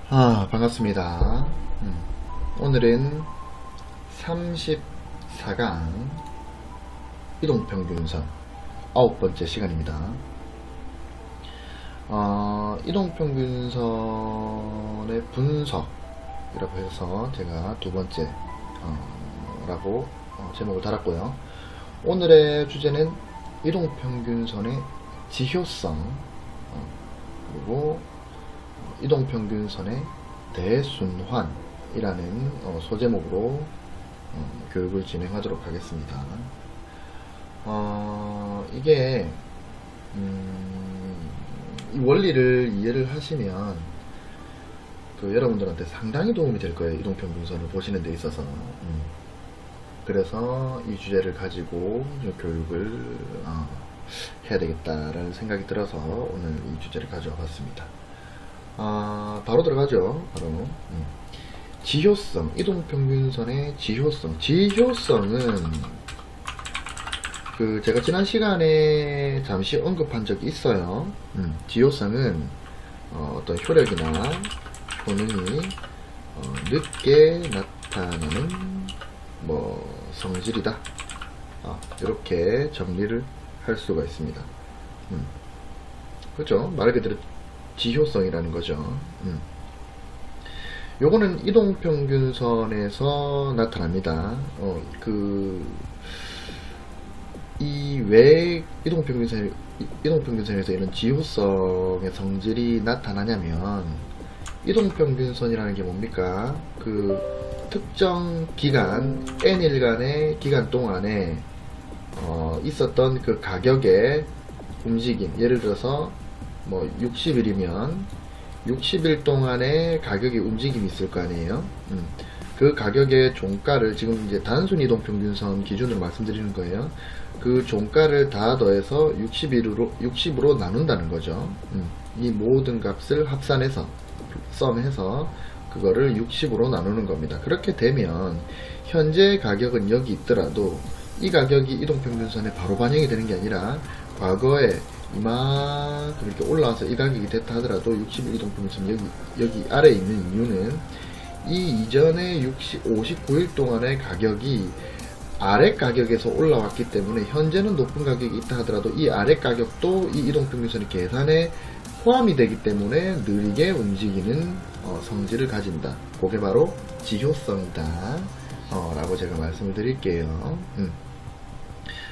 반갑습니다. 오늘은 34강 이동평균선 9번째 시간입니다. 이동평균선의 분석이라고 해서 제가 2번째 라고 제목을 달았고요. 오늘의 주제는 이동평균선의 지효성 그리고 이동평균선의 대순환이라는 소제목으로 교육을 진행하도록 하겠습니다. 이게 이 원리를 이해를 하시면 여러분들한테 상당히 도움이 될 거예요. 이동평균선을 보시는 데 있어서. 그래서 이 주제를 가지고 교육을 해야 되겠다라는 생각이 들어서 오늘 이 주제를 가져와 봤습니다. 바로 들어가죠. 바로 지효성, 이동평균선의 지효성. 지효성은 제가 지난 시간에 잠시 언급한 적이 있어요. 지효성은 어떤 효력이나 효능이 늦게 나타나는 성질이다. 이렇게 정리를 할 수가 있습니다. 그렇죠? 말 그대로 지효성이라는 거죠. 요거는 이동평균선에서 나타납니다. 이 왜 이동평균선에서 이런 지효성의 성질이 나타나냐면, 이동평균선이라는 게 뭡니까? 특정 기간, n일간의 기간 동안에 있었던 가격의 움직임, 예를 들어서 60일이면 60일 동안의 가격의 움직임이 있을 거 아니에요. 그 가격의 종가를 지금 이제 단순 이동평균선 기준으로 말씀드리는 거예요. 그 종가를 다 더해서 60으로 나눈다는 거죠. 이 모든 값을 합산해서 썸해서 그거를 60으로 나누는 겁니다. 그렇게 되면 현재 가격은 여기 있더라도 이 가격이 이동평균선에 바로 반영이 되는 게 아니라 과거에 이만큼 이렇게 올라와서 이 가격이 됐다 하더라도 60일 이동평균선 여기 아래에 있는 이유는 이 이전에 59일 동안의 가격이 아래 가격에서 올라왔기 때문에 현재는 높은 가격이 있다 하더라도 이 아래 가격도 이 이동평균선의 계산에 포함이 되기 때문에 느리게 움직이는 성질을 가진다. 그게 바로 지효성이다 라고 제가 말씀을 드릴게요.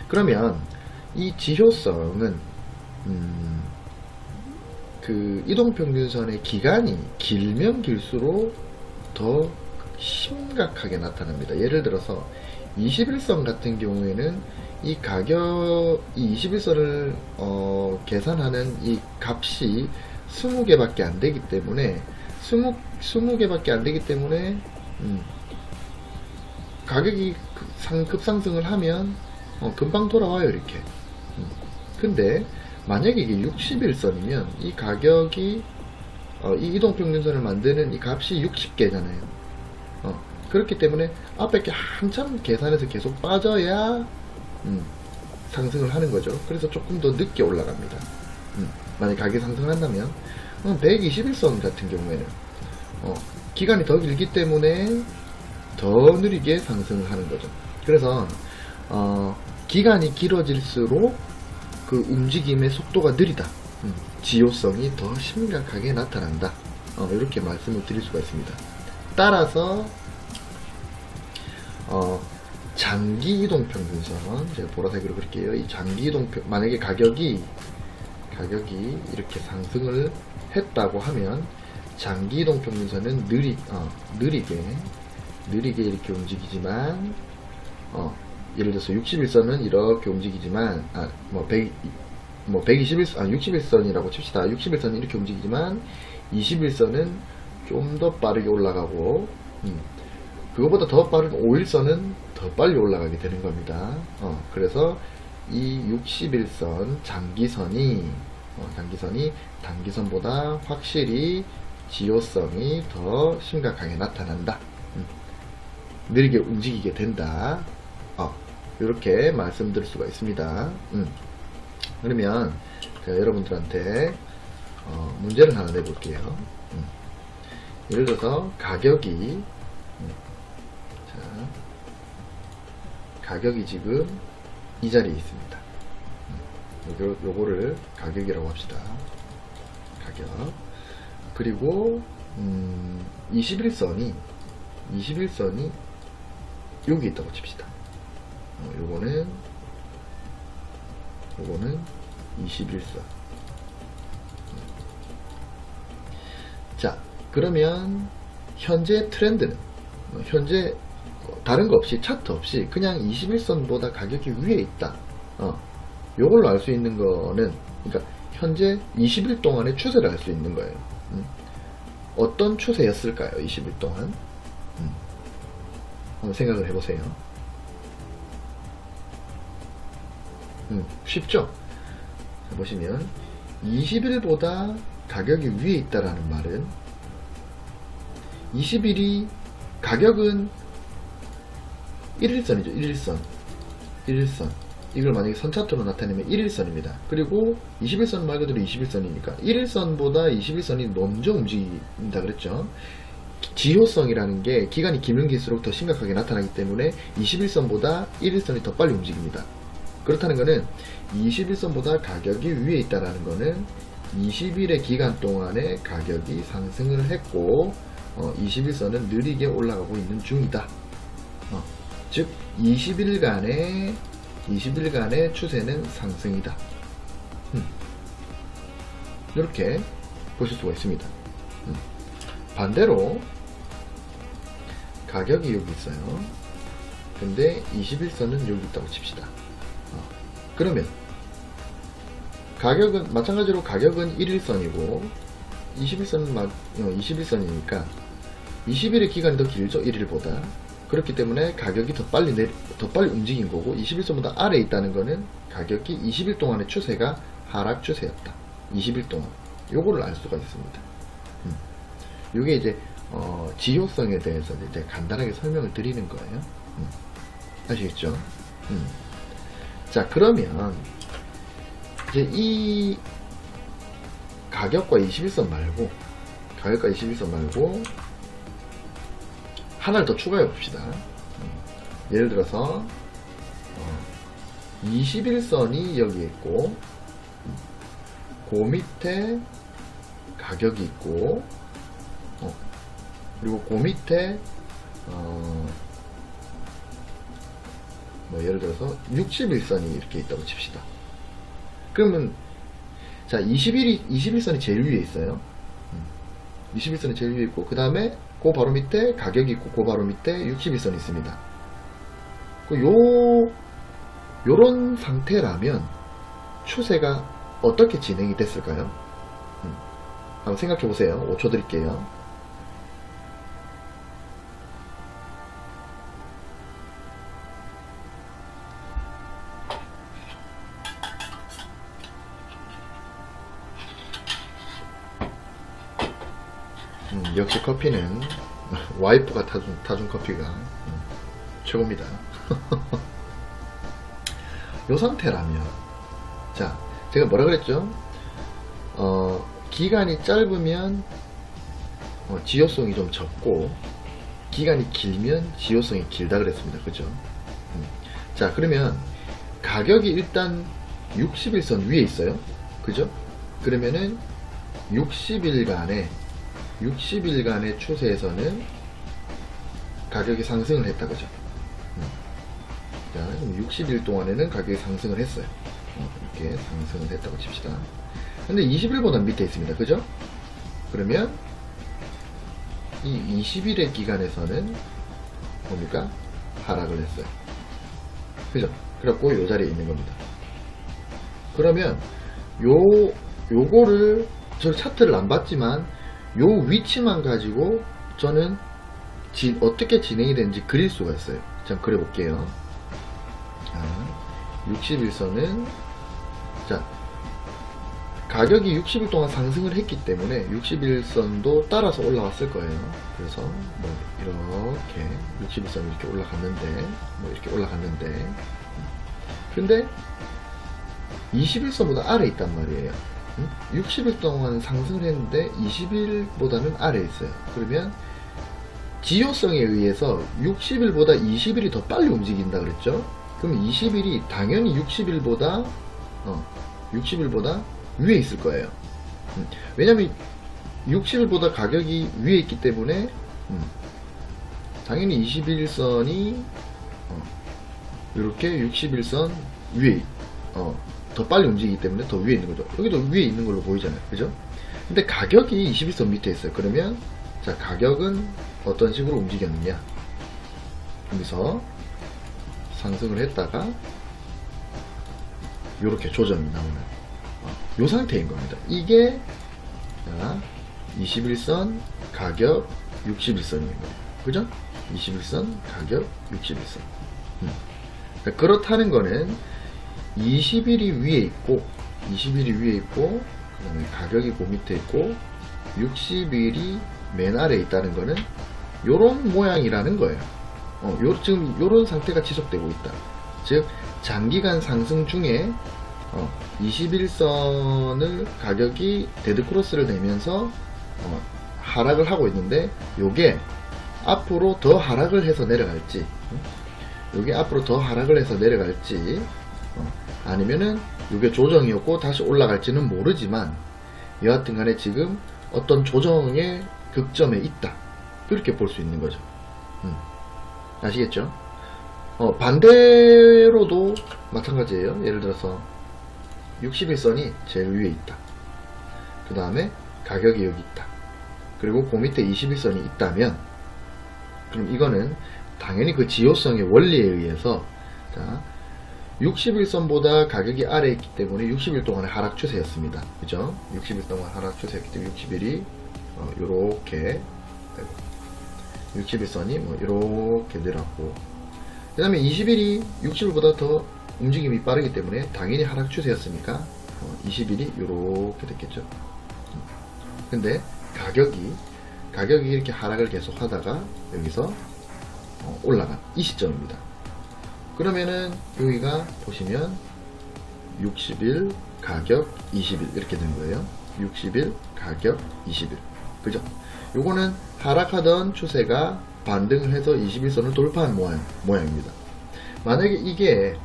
그러면 이 지효성은 이동평균선의 기간이 길면 길수록 더 심각하게 나타납니다. 예를 들어서 21선 같은 경우에는 이 21선을 계산하는 이 값이 20개밖에 안 되기 때문에 20개밖에 안 되기 때문에 가격이 급상승을 하면 금방 돌아와요. 이렇게. 근데 만약에 이게 61선이면 이 가격이 이 이동평균선을 만드는 이 값이 60개잖아요. 그렇기 때문에 앞에 게 한참 계산해서 계속 빠져야 상승을 하는 거죠. 그래서 조금 더 늦게 올라갑니다. 만약 가격이 상승한다면 121선 같은 경우에는 기간이 더 길기 때문에 더 느리게 상승을 하는 거죠. 그래서 기간이 길어질수록 그 움직임의 속도가 느리다. 지효성이 더 심각하게 나타난다. 이렇게 말씀을 드릴 수가 있습니다. 따라서 장기 이동평균선, 제가 보라색으로 그릴게요. 이 장기 만약에 가격이 이렇게 상승을 했다고 하면 장기 이동평균선은 느리게 이렇게 움직이지만 예를 들어서 61선은 이렇게 움직이지만 61선이라고 칩시다. 61선은 이렇게 움직이지만 21선은 좀 더 빠르게 올라가고 그거보다 더 빠른 51선은 더 빨리 올라가게 되는 겁니다. 그래서 이 61선 장기선이 단기선보다 확실히 지효성이 더 심각하게 나타난다. 느리게 움직이게 된다. 이렇게 말씀드릴 수가 있습니다. 그러면 제가 여러분들한테 문제를 하나 내볼게요. 예를 들어서 가격이 자, 가격이 지금 이 자리에 있습니다. 요거를 가격이라고 합시다. 가격. 그리고 21선이 여기 있다고 칩시다. 요거는 21선. 자, 그러면 현재 트렌드는 현재 다른 거 없이 차트 없이 그냥 21선보다 가격이 위에 있다. 요걸로 알 수 있는 거는 그러니까 현재 20일 동안의 추세를 알 수 있는 거예요. 어떤 추세였을까요? 20일 동안. 한번 생각을 해보세요. 쉽죠? 보시면 20일보다 가격이 위에 있다라는 말은 20일이 가격은 1일선이죠. 1일선. 이걸 만약에 선차트로 나타내면 1일선입니다. 그리고 21선 말 그대로 21선이니까 1일선보다 21선이 먼저 움직인다 그랬죠. 지효성이라는 게 기간이 길면 길수록 더 심각하게 나타나기 때문에 21선보다 1일선이 더 빨리 움직입니다. 그렇다는 것은 21선보다 가격이 위에 있다는 것은 20일의 기간 동안에 가격이 상승을 했고 21선은 느리게 올라가고 있는 중이다. 즉 20일간의 추세는 상승이다. 이렇게 보실 수가 있습니다. 반대로 가격이 여기 있어요. 근데 21선은 여기 있다고 칩시다. 그러면 가격은 마찬가지로 가격은 1일선이고 21선이니까 20일의 기간이 더 길죠. 1일보다. 그렇기 때문에 가격이 더 빨리 움직인 거고 21선보다 아래에 있다는 거는 가격이 20일 동안의 추세가 하락 추세였다. 20일 동안. 요거를 알 수가 있습니다. 요게 이제 지효성에 대해서 이제 간단하게 설명을 드리는 거예요. 아시겠죠? 자, 그러면 이제 이 가격과 21선 말고 하나를 더 추가해 봅시다. 예를 들어서 21선이 여기 있고 그 밑에 가격이 있고 그리고 그 밑에 예를 들어서 61선이 이렇게 있다고 칩시다. 그러면 자 21선이 제일 위에 있어요. 21선이 제일 위에 있고 그 다음에 그 바로 밑에 가격이 있고 그 바로 밑에 61선이 있습니다. 요런 상태라면 추세가 어떻게 진행이 됐을까요? 한번 생각해 보세요. 5초 드릴게요. 역시 커피는 와이프가 타준 커피가 최고입니다. 요 상태라면 자 제가 뭐라 그랬죠? 기간이 짧으면 지효성이 좀 적고 기간이 길면 지효성이 길다 그랬습니다. 그죠? 자 그러면 가격이 일단 60일선 위에 있어요. 그죠? 그러면은 60일간의 추세에서는 가격이 상승을 했다 그죠? 자, 60일 동안에는 가격이 상승을 했어요. 이렇게 상승을 했다고 칩시다. 근데 20일보다 밑에 있습니다. 그죠? 그러면 이 20일의 기간에서는 뭡니까? 하락을 했어요. 그죠? 그래갖고 요 자리에 있는 겁니다. 그러면 요거를 저 차트를 안 봤지만 요 위치만 가지고 저는 어떻게 진행이 되는지 그릴 수가 있어요. 자, 그려볼게요. 61선은 자 가격이 60일 동안 상승을 했기 때문에 61선도 따라서 올라왔을 거예요. 그래서 이렇게 61선이 이렇게 올라갔는데 근데 21선보다 아래에 있단 말이에요. 60일 동안 상승을 했는데 20일보다는 아래에 있어요. 그러면 지효성에 의해서 60일보다 20일이 더 빨리 움직인다 그랬죠? 그럼 20일이 당연히 60일보다 위에 있을 거예요. 왜냐면 60일보다 가격이 위에 있기 때문에 당연히 21선이 이렇게 61선 위에 더 빨리 움직이기 때문에 더 위에 있는 거죠. 여기도 위에 있는 걸로 보이잖아요. 그죠? 근데 가격이 21선 밑에 있어요. 그러면 자, 가격은 어떤 식으로 움직였느냐? 여기서 상승을 했다가 이렇게 조정이 나오는 이 상태인 겁니다. 이게 자, 21선 가격 61선인 거예요. 그죠? 21선 가격 61선. 그렇다는 거는 20일이 위에 있고 그 다음에 가격이 그 밑에 있고 60일이 맨 아래에 있다는 거는 요런 모양이라는 거예요. 지금 요런 상태가 지속되고 있다. 즉 장기간 상승 중에 21선을 가격이 데드크로스를 내면서 하락을 하고 있는데 요게 앞으로 더 하락을 해서 내려갈지 요게 앞으로 더 하락을 해서 내려갈지 아니면은 요게 조정이었고 다시 올라갈지는 모르지만 여하튼 간에 지금 어떤 조정의 극점에 있다 그렇게 볼 수 있는 거죠. 아시겠죠? 반대로도 마찬가지예요. 예를 들어서 61선이 제일 위에 있다. 그 다음에 가격이 여기 있다. 그리고 그 밑에 21선이 있다면 그럼 이거는 당연히 그 지효성의 원리에 의해서 자 60일선보다 가격이 아래에 있기 때문에 60일 동안의 하락 추세였습니다. 그죠? 60일 동안 하락 추세였기 때문에 60일이 요렇게 60일선이 뭐 요렇게 내려왔고 그 다음에 20일이 60일보다 더 움직임이 빠르기 때문에 당연히 하락 추세였으니까 20일이 요렇게 됐겠죠. 근데 가격이 이렇게 하락을 계속 하다가 여기서 올라간 이 시점입니다. 그러면은 여기가 보시면 60일 가격 20일 이렇게 된 거예요. 60일 가격 20일 그죠? 요거는 하락하던 추세가 반등을 해서 21선을 돌파한 모양입니다. 만약에 이게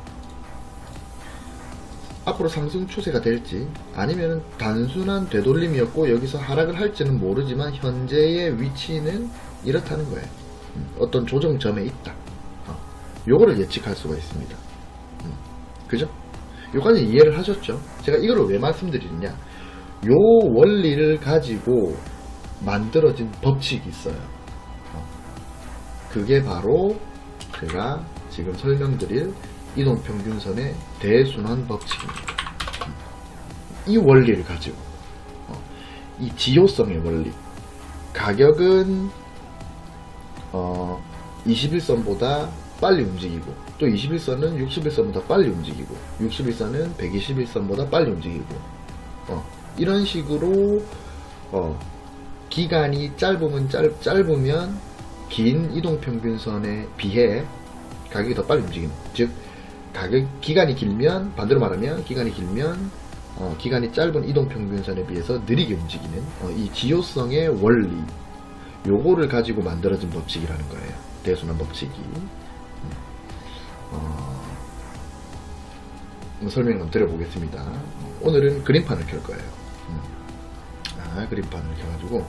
앞으로 상승 추세가 될지 아니면 단순한 되돌림이었고 여기서 하락을 할지는 모르지만 현재의 위치는 이렇다는 거예요. 어떤 조정점에 있다. 요거를 예측할 수가 있습니다. 그죠? 요까지 이해를 하셨죠? 제가 이거를 왜 말씀드리느냐, 요 원리를 가지고 만들어진 법칙이 있어요. 그게 바로 제가 지금 설명드릴 이동평균선의 대순환 법칙입니다. 이 원리를 가지고 이 지효성의 원리, 가격은 21선보다 빨리 움직이고 또 21선은 60일선보다 빨리 움직이고 60일선은 120일선보다 빨리 움직이고 이런 식으로 기간이 짧으면 긴 이동평균선에 비해 가격이 더 빨리 움직이는, 즉 기간이 길면, 반대로 말하면 기간이 길면 기간이 짧은 이동평균선에 비해서 느리게 움직이는 이 지효성의 원리, 요거를 가지고 만들어진 법칙이라는 거예요. 대순환 법칙이. 설명 좀 드려보겠습니다. 오늘은 그림판을 켤 거예요. 그림판을 켜가지고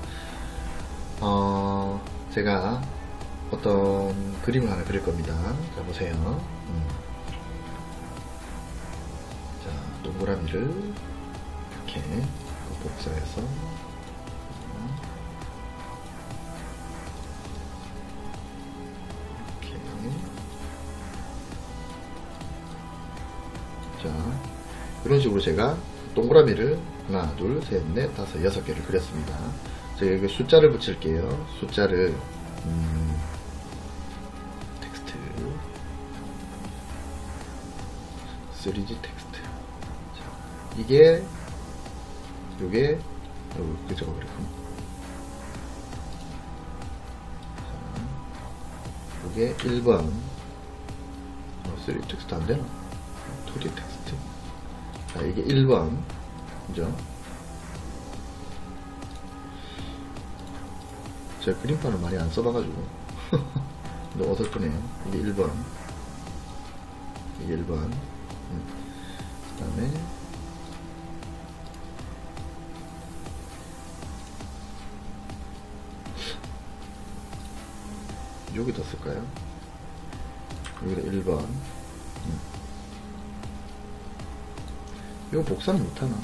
제가 어떤 그림을 하나 그릴 겁니다. 자, 보세요. 자, 동그라미를 이렇게 복사해서 이렇게. 자, 이런 식으로 제가 동그라미를 하나, 둘, 셋, 넷, 다섯, 6개를 그렸습니다. 제가 여기 숫자를 붙일게요. 숫자를 텍스트 3D 텍스트. 자, 요게 그죠? 요게 1번 3D 텍스트 안되나? 2D 텍스트. 자, 이게 1번 그죠? 제가 그림판을 많이 안 써봐가지고. 근데 어설프네요. 이게 1번. 이게 1번. 그 다음에, 여기다 쓸까요? 여기다 1번. 이거 복사는 못하나?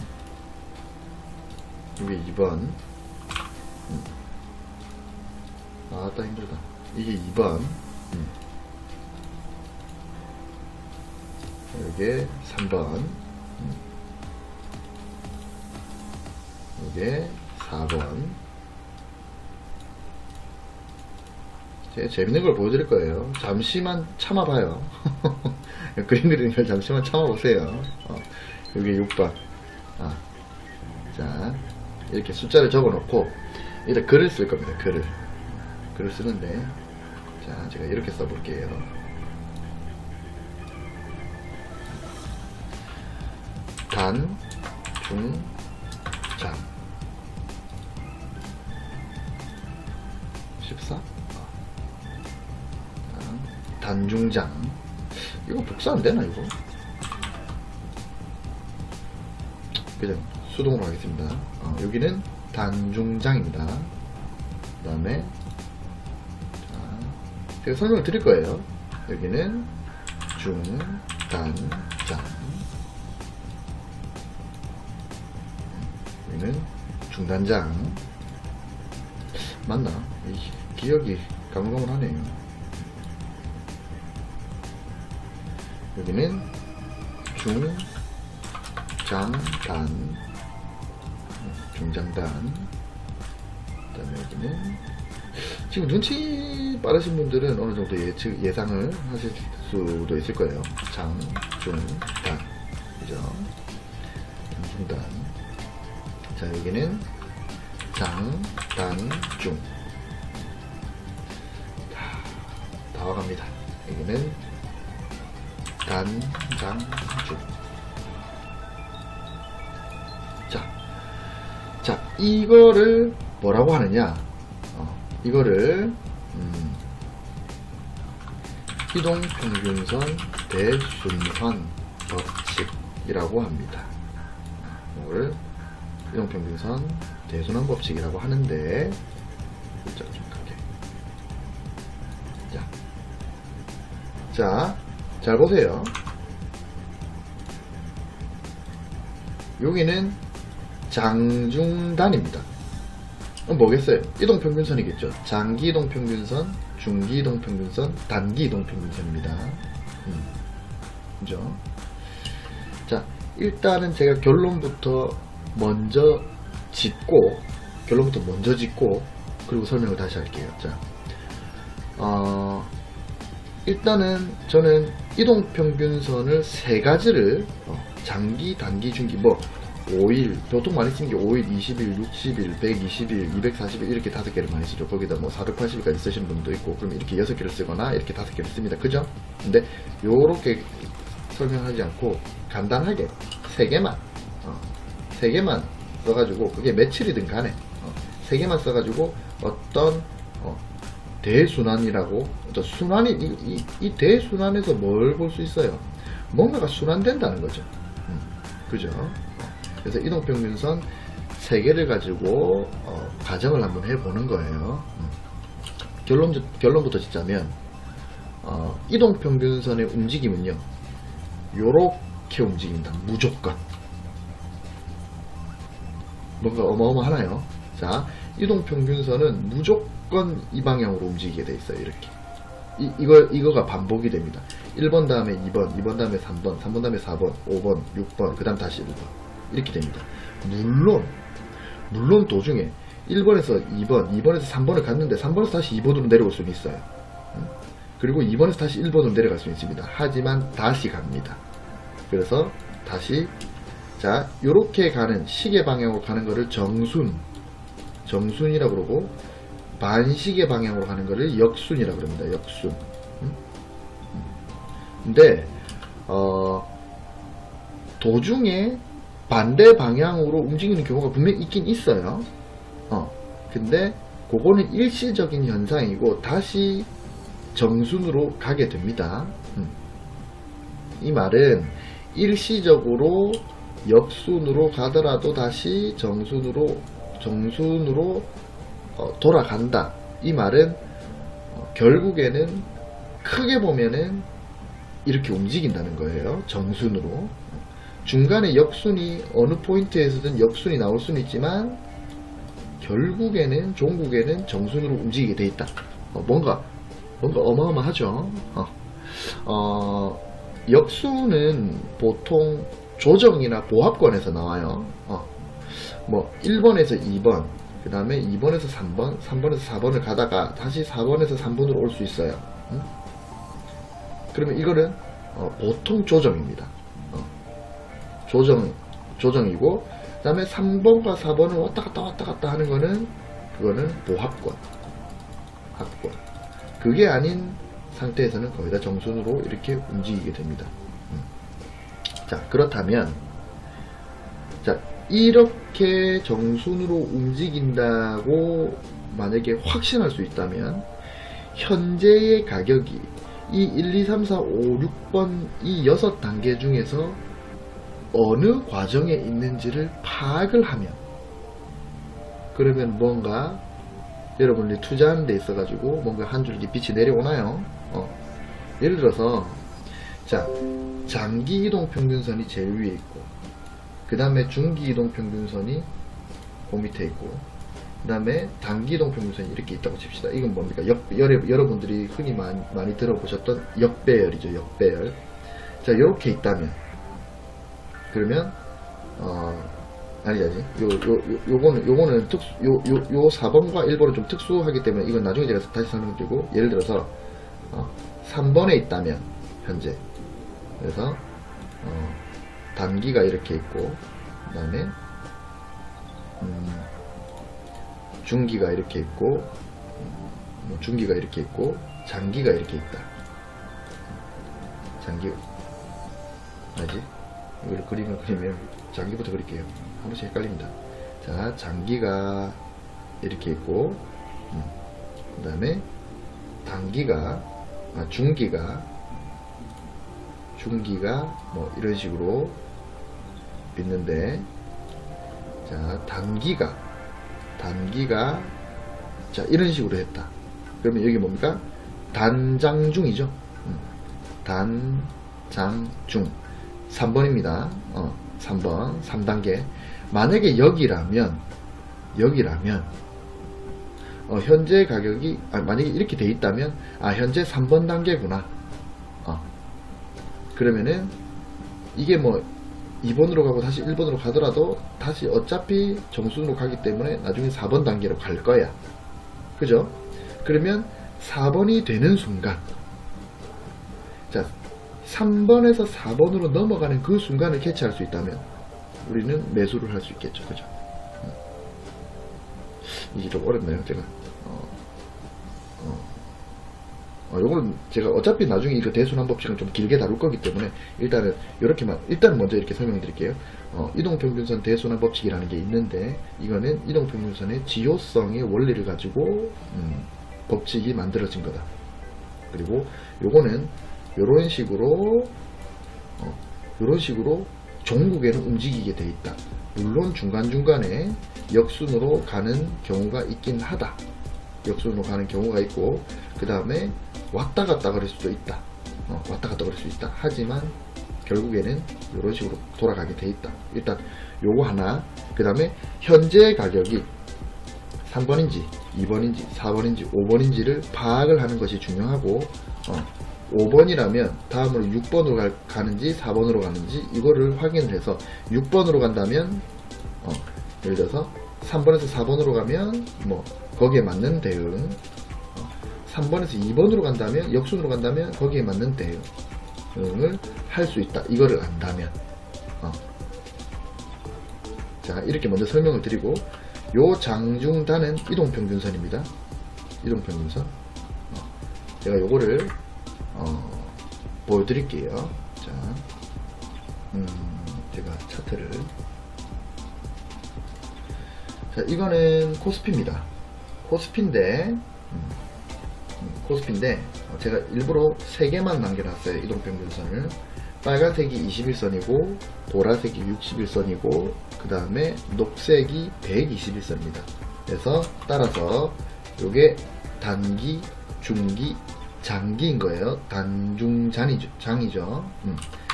이게 2번. 아따 힘들다. 이게 2번. 이게 3번. 이게 4번. 제가 재밌는 걸 보여드릴 거예요. 잠시만 참아봐요. 그림 그리는 걸 잠시만 참아보세요. 여기 6번. 자, 이렇게 숫자를 적어 놓고, 일단 글을 쓸 겁니다. 글을 쓰는데, 자, 제가 이렇게 써볼게요. 단, 중, 장. 14? 단중장. 이거 복사 안 되나, 이거? 그냥 수동으로 하겠습니다. 여기는 단중장입니다. 그 다음에, 제가 설명을 드릴 거예요. 여기는 중단장. 여기는 중단장. 맞나? 기억이 가물가물하네요. 여기는 중장단. 중장단. 그 다음에 여기는, 지금 눈치 빠르신 분들은 어느 정도 예상을 하실 수도 있을 거예요. 장, 중, 단. 그죠? 중단. 자, 여기는 장, 단, 중. 다 와갑니다. 여기는 단, 장, 중. 자, 이거를 뭐라고 하느냐? 이거를 이동평균선 대순환 법칙이라고 합니다. 이걸 이동평균선 대순환 법칙이라고 하는데, 글자가 좀 크게. 자, 잘 보세요. 여기는 장중단입니다. 뭐겠어요? 이동평균선이겠죠. 장기 이동평균선, 중기 이동평균선, 단기 이동평균선입니다. 그죠? 자, 일단은 제가 결론부터 먼저 짚고, 그리고 설명을 다시 할게요. 자, 일단은 저는 이동평균선을 세 가지를, 장기, 단기, 중기, 5일, 보통 많이 쓰는 게 5일, 20일, 60일, 120일, 240일 이렇게 5개를 많이 쓰죠. 거기다 480일까지 쓰시는 분도 있고, 그럼 이렇게 6개를 쓰거나 이렇게 5개를 씁니다. 그죠? 근데 요렇게 설명하지 않고 간단하게 3개만 써가지고, 그게 며칠이든 간에 3개만 써가지고 어떤 대순환이라고, 이 대순환에서 뭘 볼 수 있어요? 뭔가가 순환된다는 거죠. 그죠? 그래서 이동평균선 3개를 가지고 가정을 한번 해보는 거예요. 결론부터 짓자면, 이동평균선의 움직임은요, 요렇게 움직입니다. 무조건. 뭔가 어마어마하나요? 자, 이동평균선은 무조건 이 방향으로 움직이게 돼 있어요. 이렇게. 이거가 반복이 됩니다. 1번 다음에 2번, 2번 다음에 3번, 3번 다음에 4번, 5번, 6번, 그 다음 다시 1번. 이렇게 됩니다. 물론 도중에 1번에서 2번, 2번에서 3번을 갔는데 3번에서 다시 2번으로 내려올 수는 있어요. 그리고 2번에서 다시 1번으로 내려갈 수는 있습니다. 하지만 다시 갑니다. 그래서 다시, 자, 요렇게 가는, 시계 방향으로 가는 거를 정순이라고 그러고, 반시계 방향으로 가는 거를 역순이라고 그럽니다. 역순. 근데 도중에 반대 방향으로 움직이는 경우가 분명히 있긴 있어요. 근데 그거는 일시적인 현상이고 다시 정순으로 가게 됩니다. 이 말은 일시적으로 역순으로 가더라도 다시 정순으로 돌아간다. 이 말은 결국에는 크게 보면은 이렇게 움직인다는 거예요. 정순으로. 중간에 역순이 어느 포인트에서든 역순이 나올 수는 있지만 결국에는 종국에는 정순으로 움직이게 돼 있다. 뭔가 어마어마하죠. 역순은 보통 조정이나 보합권에서 나와요. 뭐 1번에서 2번, 그 다음에 2번에서 3번, 3번에서 4번을 가다가 다시 4번에서 3번으로 올 수 있어요. 그러면 이거는 보통 조정입니다. 조정이고, 그 다음에 3번과 4번을 왔다 갔다 하는 거는 그거는 보합권, 합권. 그게 아닌 상태에서는 거의 다 정순으로 이렇게 움직이게 됩니다. 자, 그렇다면 자, 이렇게 정순으로 움직인다고 만약에 확신할 수 있다면 현재의 가격이 이 1, 2, 3, 4, 5, 6번 이 6단계 중에서 어느 과정에 있는지를 파악을 하면, 그러면 뭔가 여러분들이 투자하는 데 있어 가지고 뭔가 한 줄기 빛이 내려오나요? 예를 들어서 자, 장기 이동 평균선이 제일 위에 있고, 그 다음에 중기 이동 평균선이 그 밑에 있고, 그 다음에 단기 이동 평균선이 이렇게 있다고 칩시다. 이건 뭡니까? 여러분들이 흔히 많이 들어보셨던 역배열이죠. 역배열. 자, 이렇게 있다면, 그러면 아니지. 요거는 요 4번과 1번은 좀 특수하기 때문에 이건 나중에 제가 다시 설명드리고, 예를 들어서 3번에 있다면 현재, 그래서 단기가 이렇게 있고, 그 다음에 중기가 이렇게 있고, 중기가 이렇게 있고, 장기가 이렇게 있다. 장기 알지? 이걸 그림을 그리면 장기부터 그릴게요. 한 번씩 헷갈립니다. 자, 장기가 이렇게 있고, 그 다음에 단기가, 중기가 뭐 이런 식으로 있는데, 자, 단기가 자, 이런 식으로 했다. 그러면 여기 뭡니까? 단장중이죠. 단장중 3번입니다. 3번 3단계. 만약에 여기라면 현재 가격이 만약에 이렇게 돼 있다면 현재 3번 단계구나. 그러면은 이게 뭐 2번으로 가고 다시 1번으로 가더라도 다시 어차피 정순으로 가기 때문에 나중에 4번 단계로 갈 거야. 그죠? 그러면 4번이 되는 순간, 자, 3번에서 4번으로 넘어가는 그 순간을 캐치할 수 있다면 우리는 매수를 할 수 있겠죠. 그죠? 이게 좀 어렵네요. 제가 요거는 제가 어차피 나중에 이거 대순환 법칙을 좀 길게 다룰 거기 때문에 일단은 일단 먼저 이렇게 설명해 드릴게요. 이동평균선 대순환 법칙이라는 게 있는데, 이거는 이동평균선의 지효성의 원리를 가지고 법칙이 만들어진 거다. 그리고 요거는 요런 식으로 종국에는 움직이게 돼 있다. 물론 중간중간에 역순으로 가는 경우가 있긴 하다. 역순으로 가는 경우가 있고, 그 다음에 왔다 갔다 그럴 수도 있다. 하지만 결국에는 이런 식으로 돌아가게 돼 있다. 일단 요거 하나. 그 다음에 현재 가격이 3번인지 2번인지 4번인지 5번인지를 파악을 하는 것이 중요하고, 5번이라면 다음으로 6번으로 가는지 4번으로 가는지 이거를 확인을 해서 6번으로 간다면 예를 들어서 3번에서 4번으로 가면 뭐 거기에 맞는 대응, 3번에서 2번으로 간다면, 역순으로 간다면 거기에 맞는 대응을 할 수 있다. 이거를 안다면. 자, 이렇게 먼저 설명을 드리고, 요 장중단은 이동평균선입니다. 이동평균선. 제가 요거를 보여드릴게요. 자, 제가 차트를. 자, 이거는 코스피입니다. 코스피인데 코스피인데 제가 일부러 3개만 남겨놨어요. 이동평균선을. 빨간색이 21선이고 보라색이 61선이고 그 다음에 녹색이 121선입니다. 그래서 따라서 요게 단기, 중기, 장기인 거예요. 장이죠.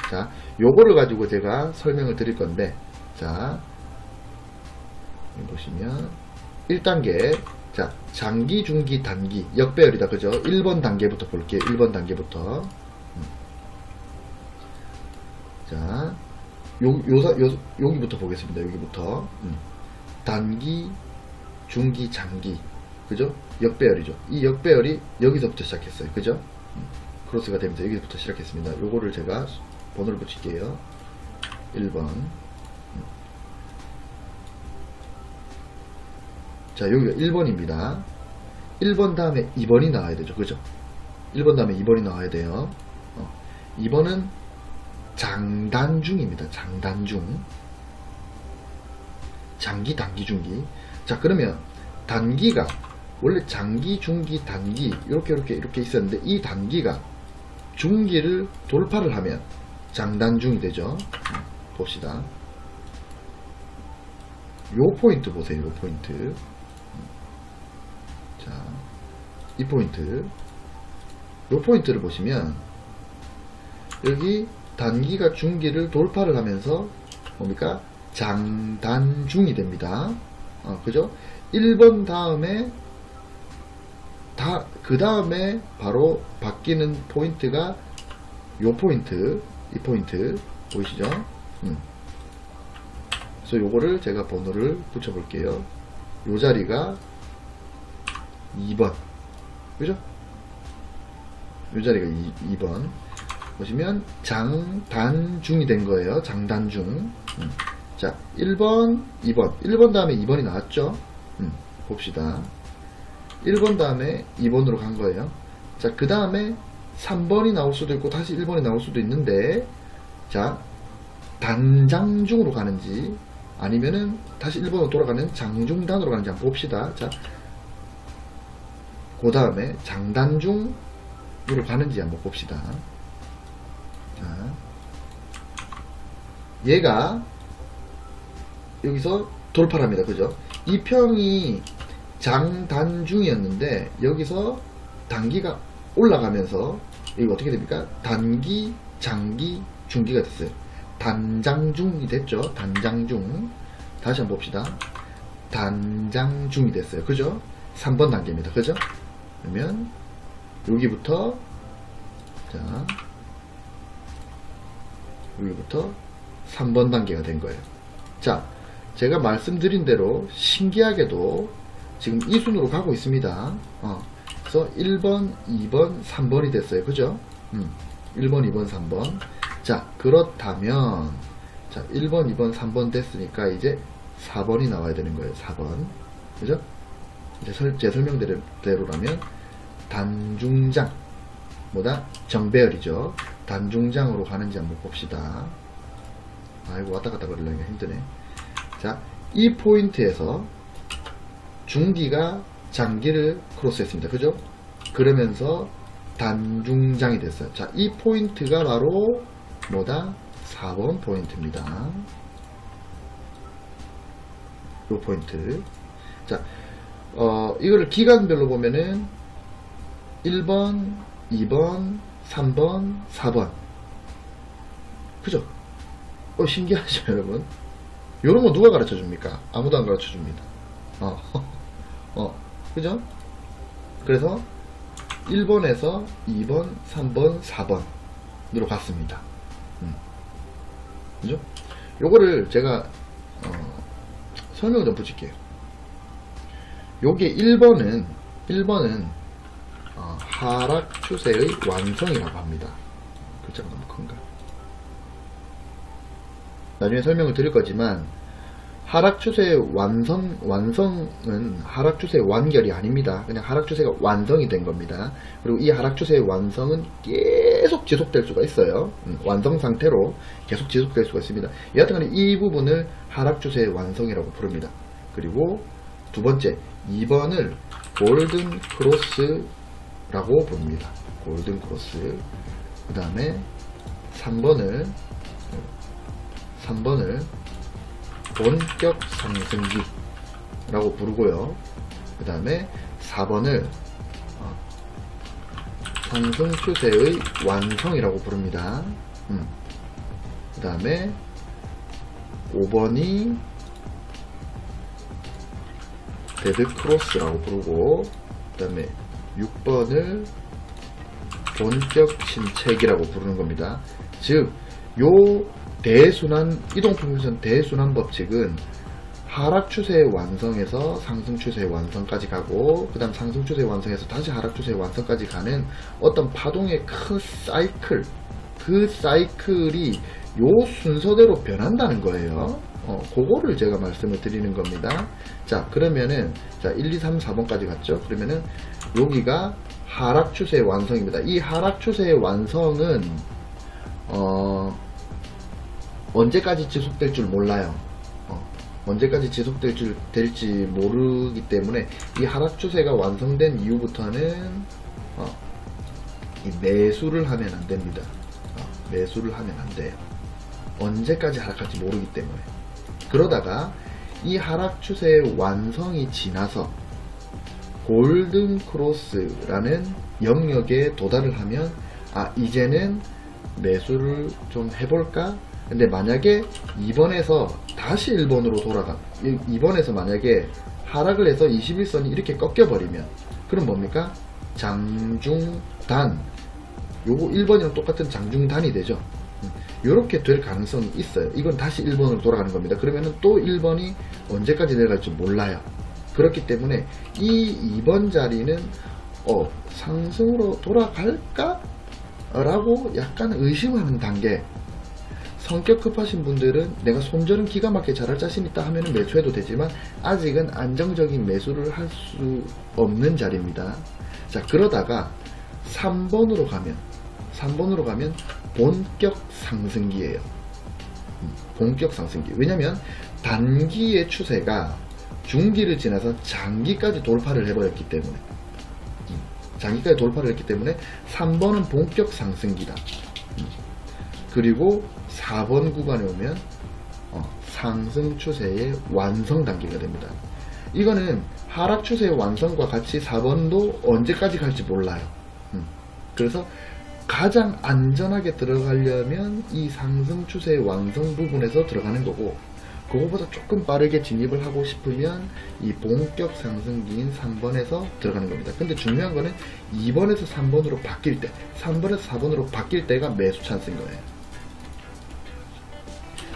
자, 요거를 가지고 제가 설명을 드릴 건데, 자, 여기 보시면 1단계, 자, 장기, 중기, 단기, 역배열이다. 그죠? 1번 단계부터 볼게요. 1번 단계부터. 자, 여기부터 보겠습니다. 여기부터. 단기, 중기, 장기. 그죠? 역배열이죠. 이 역배열이 여기서부터 시작했어요. 그죠? 크로스가 되면서 여기서부터 시작했습니다. 요거를 제가 번호를 붙일게요. 1번. 자, 여기가 1번입니다. 1번 다음에 2번이 나와야 되죠. 그죠? 1번 다음에 2번이 나와야 돼요. 2번은 장단중입니다. 장단중. 장기, 단기, 중기. 자, 그러면 단기가 원래 장기, 중기, 단기 이렇게 있었는데 이 단기가 중기를 돌파를 하면 장단중이 되죠. 봅시다. 요 포인트 보세요. 요 포인트. 자, 이 포인트. 요 포인트를 보시면 여기 단기가 중기를 돌파를 하면서 뭡니까? 장단중이 됩니다. 그죠? 1번 다음에 그 다음에 바로 바뀌는 포인트가 요 포인트, 이 포인트 보이시죠? 그래서 요거를 제가 번호를 붙여 볼게요. 요 자리가 2번. 그죠? 요 자리가 2번. 보시면 장단중이 된 거예요. 장단중. 자, 1번, 2번. 1번 다음에 2번이 나왔죠? 봅시다. 1번 다음에 2번으로 간 거예요. 자, 그 다음에 3번이 나올 수도 있고 다시 1번이 나올 수도 있는데, 자, 단장중으로 가는지 아니면은 다시 1번으로 돌아가는 장중단으로 가는지 한번 봅시다. 자, 그 다음에 장단중으로 가는지 한번 봅시다. 자, 얘가 여기서 돌파를 합니다. 그죠? 이 평이 장단중이었는데 여기서 단기가 올라가면서 여기 어떻게 됩니까? 단기, 장기, 중기가 됐어요. 단장중이 됐죠. 단장중. 다시 한번 봅시다. 단장중이 됐어요. 그죠? 3번 단계입니다. 그죠? 그러면 여기부터, 자, 여기부터 3번 단계가 된 거예요. 자, 제가 말씀드린 대로 신기하게도 지금 이 순으로 가고 있습니다. 그래서 1번, 2번, 3번이 됐어요. 그죠? 1번, 2번, 3번. 자, 그렇다면, 자, 1번, 2번, 3번 됐으니까 이제 4번이 나와야 되는 거예요. 4번. 그죠? 이제 제 설명대로라면 단중장, 뭐다? 정배열이죠. 단중장으로 가는지 한번 봅시다. 아이고, 왔다 갔다 거리려니까 힘드네. 자, 이 포인트에서 중기가 장기를 크로스했습니다. 그죠? 그러면서 단중장이 됐어요. 자, 이 포인트가 바로 뭐다? 4번 포인트입니다. 요 포인트. 자, 이거를 기간별로 보면은 1번, 2번, 3번, 4번. 그죠? 신기하죠, 여러분? 요런 거 누가 가르쳐 줍니까? 아무도 안 가르쳐 줍니다. 그죠? 그래서 1번에서 2번, 3번, 4번으로 갔습니다. 그죠? 요거를 제가 설명을 좀 붙일게요. 요게 1번은 하락 추세의 완성이라고 합니다. 글자가 너무 큰가? 나중에 설명을 드릴 거지만 하락 추세의 완성은 하락 추세의 완결이 아닙니다. 그냥 하락 추세가 완성이 된 겁니다. 그리고 이 하락 추세의 완성은 계속 지속될 수가 있어요. 완성 상태로 계속 지속될 수가 있습니다. 여하튼간에 이 부분을 하락 추세의 완성이라고 부릅니다. 그리고 두 번째 2번을 골든 크로스라고 부릅니다. 골든 크로스. 그 다음에 3번을 본격 상승기라고 부르고요. 그 다음에 4번을 상승 추세의 완성이라고 부릅니다. 그 다음에 5번이 데드 크로스라고 부르고, 그 다음에 6번을 본격 침체기라고 부르는 겁니다. 즉, 요 대순환, 이동평균선 대순환 법칙은 하락 추세의 완성에서 상승 추세의 완성까지 가고, 그 다음 상승 추세의 완성에서 다시 하락 추세의 완성까지 가는 어떤 파동의 큰 사이클, 그 사이클이 요 순서대로 변한다는 거예요. 그거를 제가 말씀을 드리는 겁니다. 자, 그러면은, 자, 1, 2, 3, 4번까지 갔죠? 그러면은, 여기가 하락 추세의 완성입니다. 이 하락 추세의 완성은, 언제까지 지속될 줄 몰라요. 언제까지 될지 모르기 때문에, 이 하락 추세가 완성된 이후부터는, 이 매수를 하면 안 됩니다. 매수를 하면 안 돼요. 언제까지 하락할지 모르기 때문에. 그러다가 이 하락 추세의 완성이 지나서 골든 크로스라는 영역에 도달을 하면, 이제는 매수를 좀 해볼까? 근데 만약에 2번에서 다시 1번으로 2번에서 만약에 하락을 해서 21선이 이렇게 꺾여버리면, 그럼 뭡니까? 장중단, 요거 1번이랑 똑같은 장중단이 되죠. 이렇게 될 가능성이 있어요. 이건 다시 1번으로 돌아가는 겁니다. 그러면은 또 1번이 언제까지 내려갈지 몰라요. 그렇기 때문에 이 2번 자리는 상승으로 돌아갈까? 라고 약간 의심하는 단계. 성격 급하신 분들은 내가 손절은 기가 막히게 잘할 자신 있다 하면 매수해도 되지만, 아직은 안정적인 매수를 할 수 없는 자리입니다. 자, 그러다가 3번으로 가면 본격 상승기예요. 본격 상승기. 왜냐면 단기의 추세가 중기를 지나서 장기까지 돌파를 해버렸기 때문에, 3번은 본격 상승기다. 그리고 4번 구간에 오면 상승 추세의 완성 단계가 됩니다. 이거는 하락 추세의 완성과 같이 4번도 언제까지 갈지 몰라요. 그래서 가장 안전하게 들어가려면 이 상승 추세의 완성 부분에서 들어가는 거고, 그거보다 조금 빠르게 진입을 하고 싶으면 이 본격 상승기인 3번에서 들어가는 겁니다. 근데 중요한 거는 2번에서 3번으로 바뀔 때, 3번에서 4번으로 바뀔 때가 매수 찬스인 거예요.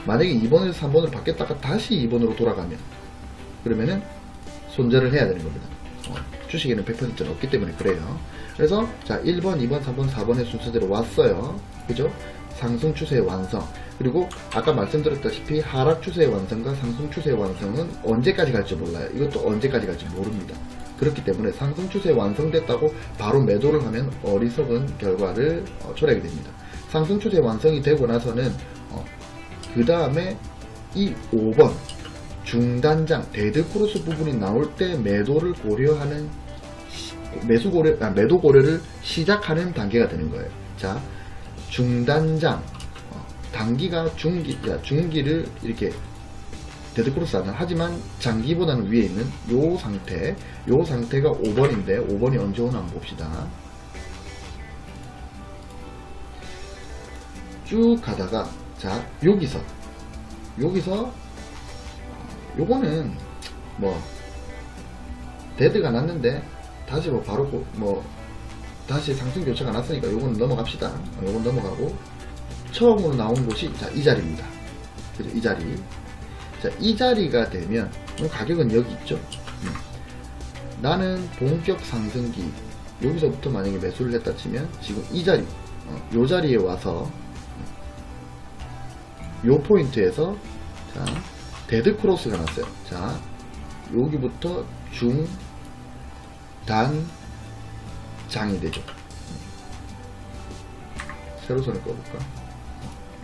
만약에 2번에서 3번으로 바뀌었다가 다시 2번으로 돌아가면, 그러면은 손절을 해야 되는 겁니다. 주식에는 100%는 없기 때문에 그래요. 그래서 자, 1번, 2번, 3번, 4번의 순서대로 왔어요. 그죠? 상승 추세의 완성. 그리고 아까 말씀드렸다시피 하락 추세의 완성과 상승 추세의 완성은 언제까지 갈지 몰라요. 이것도 언제까지 갈지 모릅니다. 그렇기 때문에 상승 추세 완성됐다고 바로 매도를 하면 어리석은 결과를 초래하게 됩니다. 상승 추세 완성이 되고 나서는 그 다음에 이 5번 중단장 데드 크로스 부분이 나올 때 매도를 고려하는 매도 고려를 시작하는 단계가 되는 거예요. 자, 중단장 단기가 중기를 이렇게 데드 크로스 하는, 하지만 장기보다는 위에 있는 요 상태가 5번인데 5번이 언제 오나 한번 봅시다. 쭉 가다가 자, 여기서 요거는 뭐 데드가 났는데 다시 뭐 바로 다시 상승 교차가 났으니까 요거는 넘어갑시다. 요건 넘어가고, 처음으로 나온 곳이 자, 이 자리입니다. 그죠? 이 자리. 자, 이 자리가 되면 가격은 여기 있죠. 나는 본격 상승기 여기서부터 만약에 매수를 했다 치면 지금 이 자리, 요 자리에 와서 요 포인트에서 자, 데드 크로스가 났어요. 자, 여기부터 중, 단, 장이 되죠. 세로선을 꺼볼까?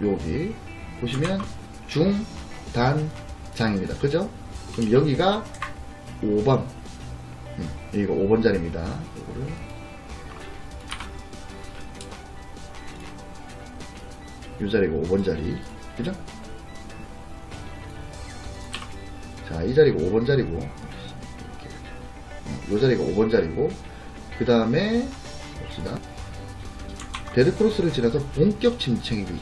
여기 보시면 중, 단, 장입니다. 그죠? 그럼 여기가 5번 여기가 5번 자리입니다. 이거를 이 자리가 5번 자리, 그죠? 자, 이 자리가 5번 자리고, 이 자리가 5번 자리고, 그 다음에 봅시다. 데드크로스를 지나서 본격 침체기,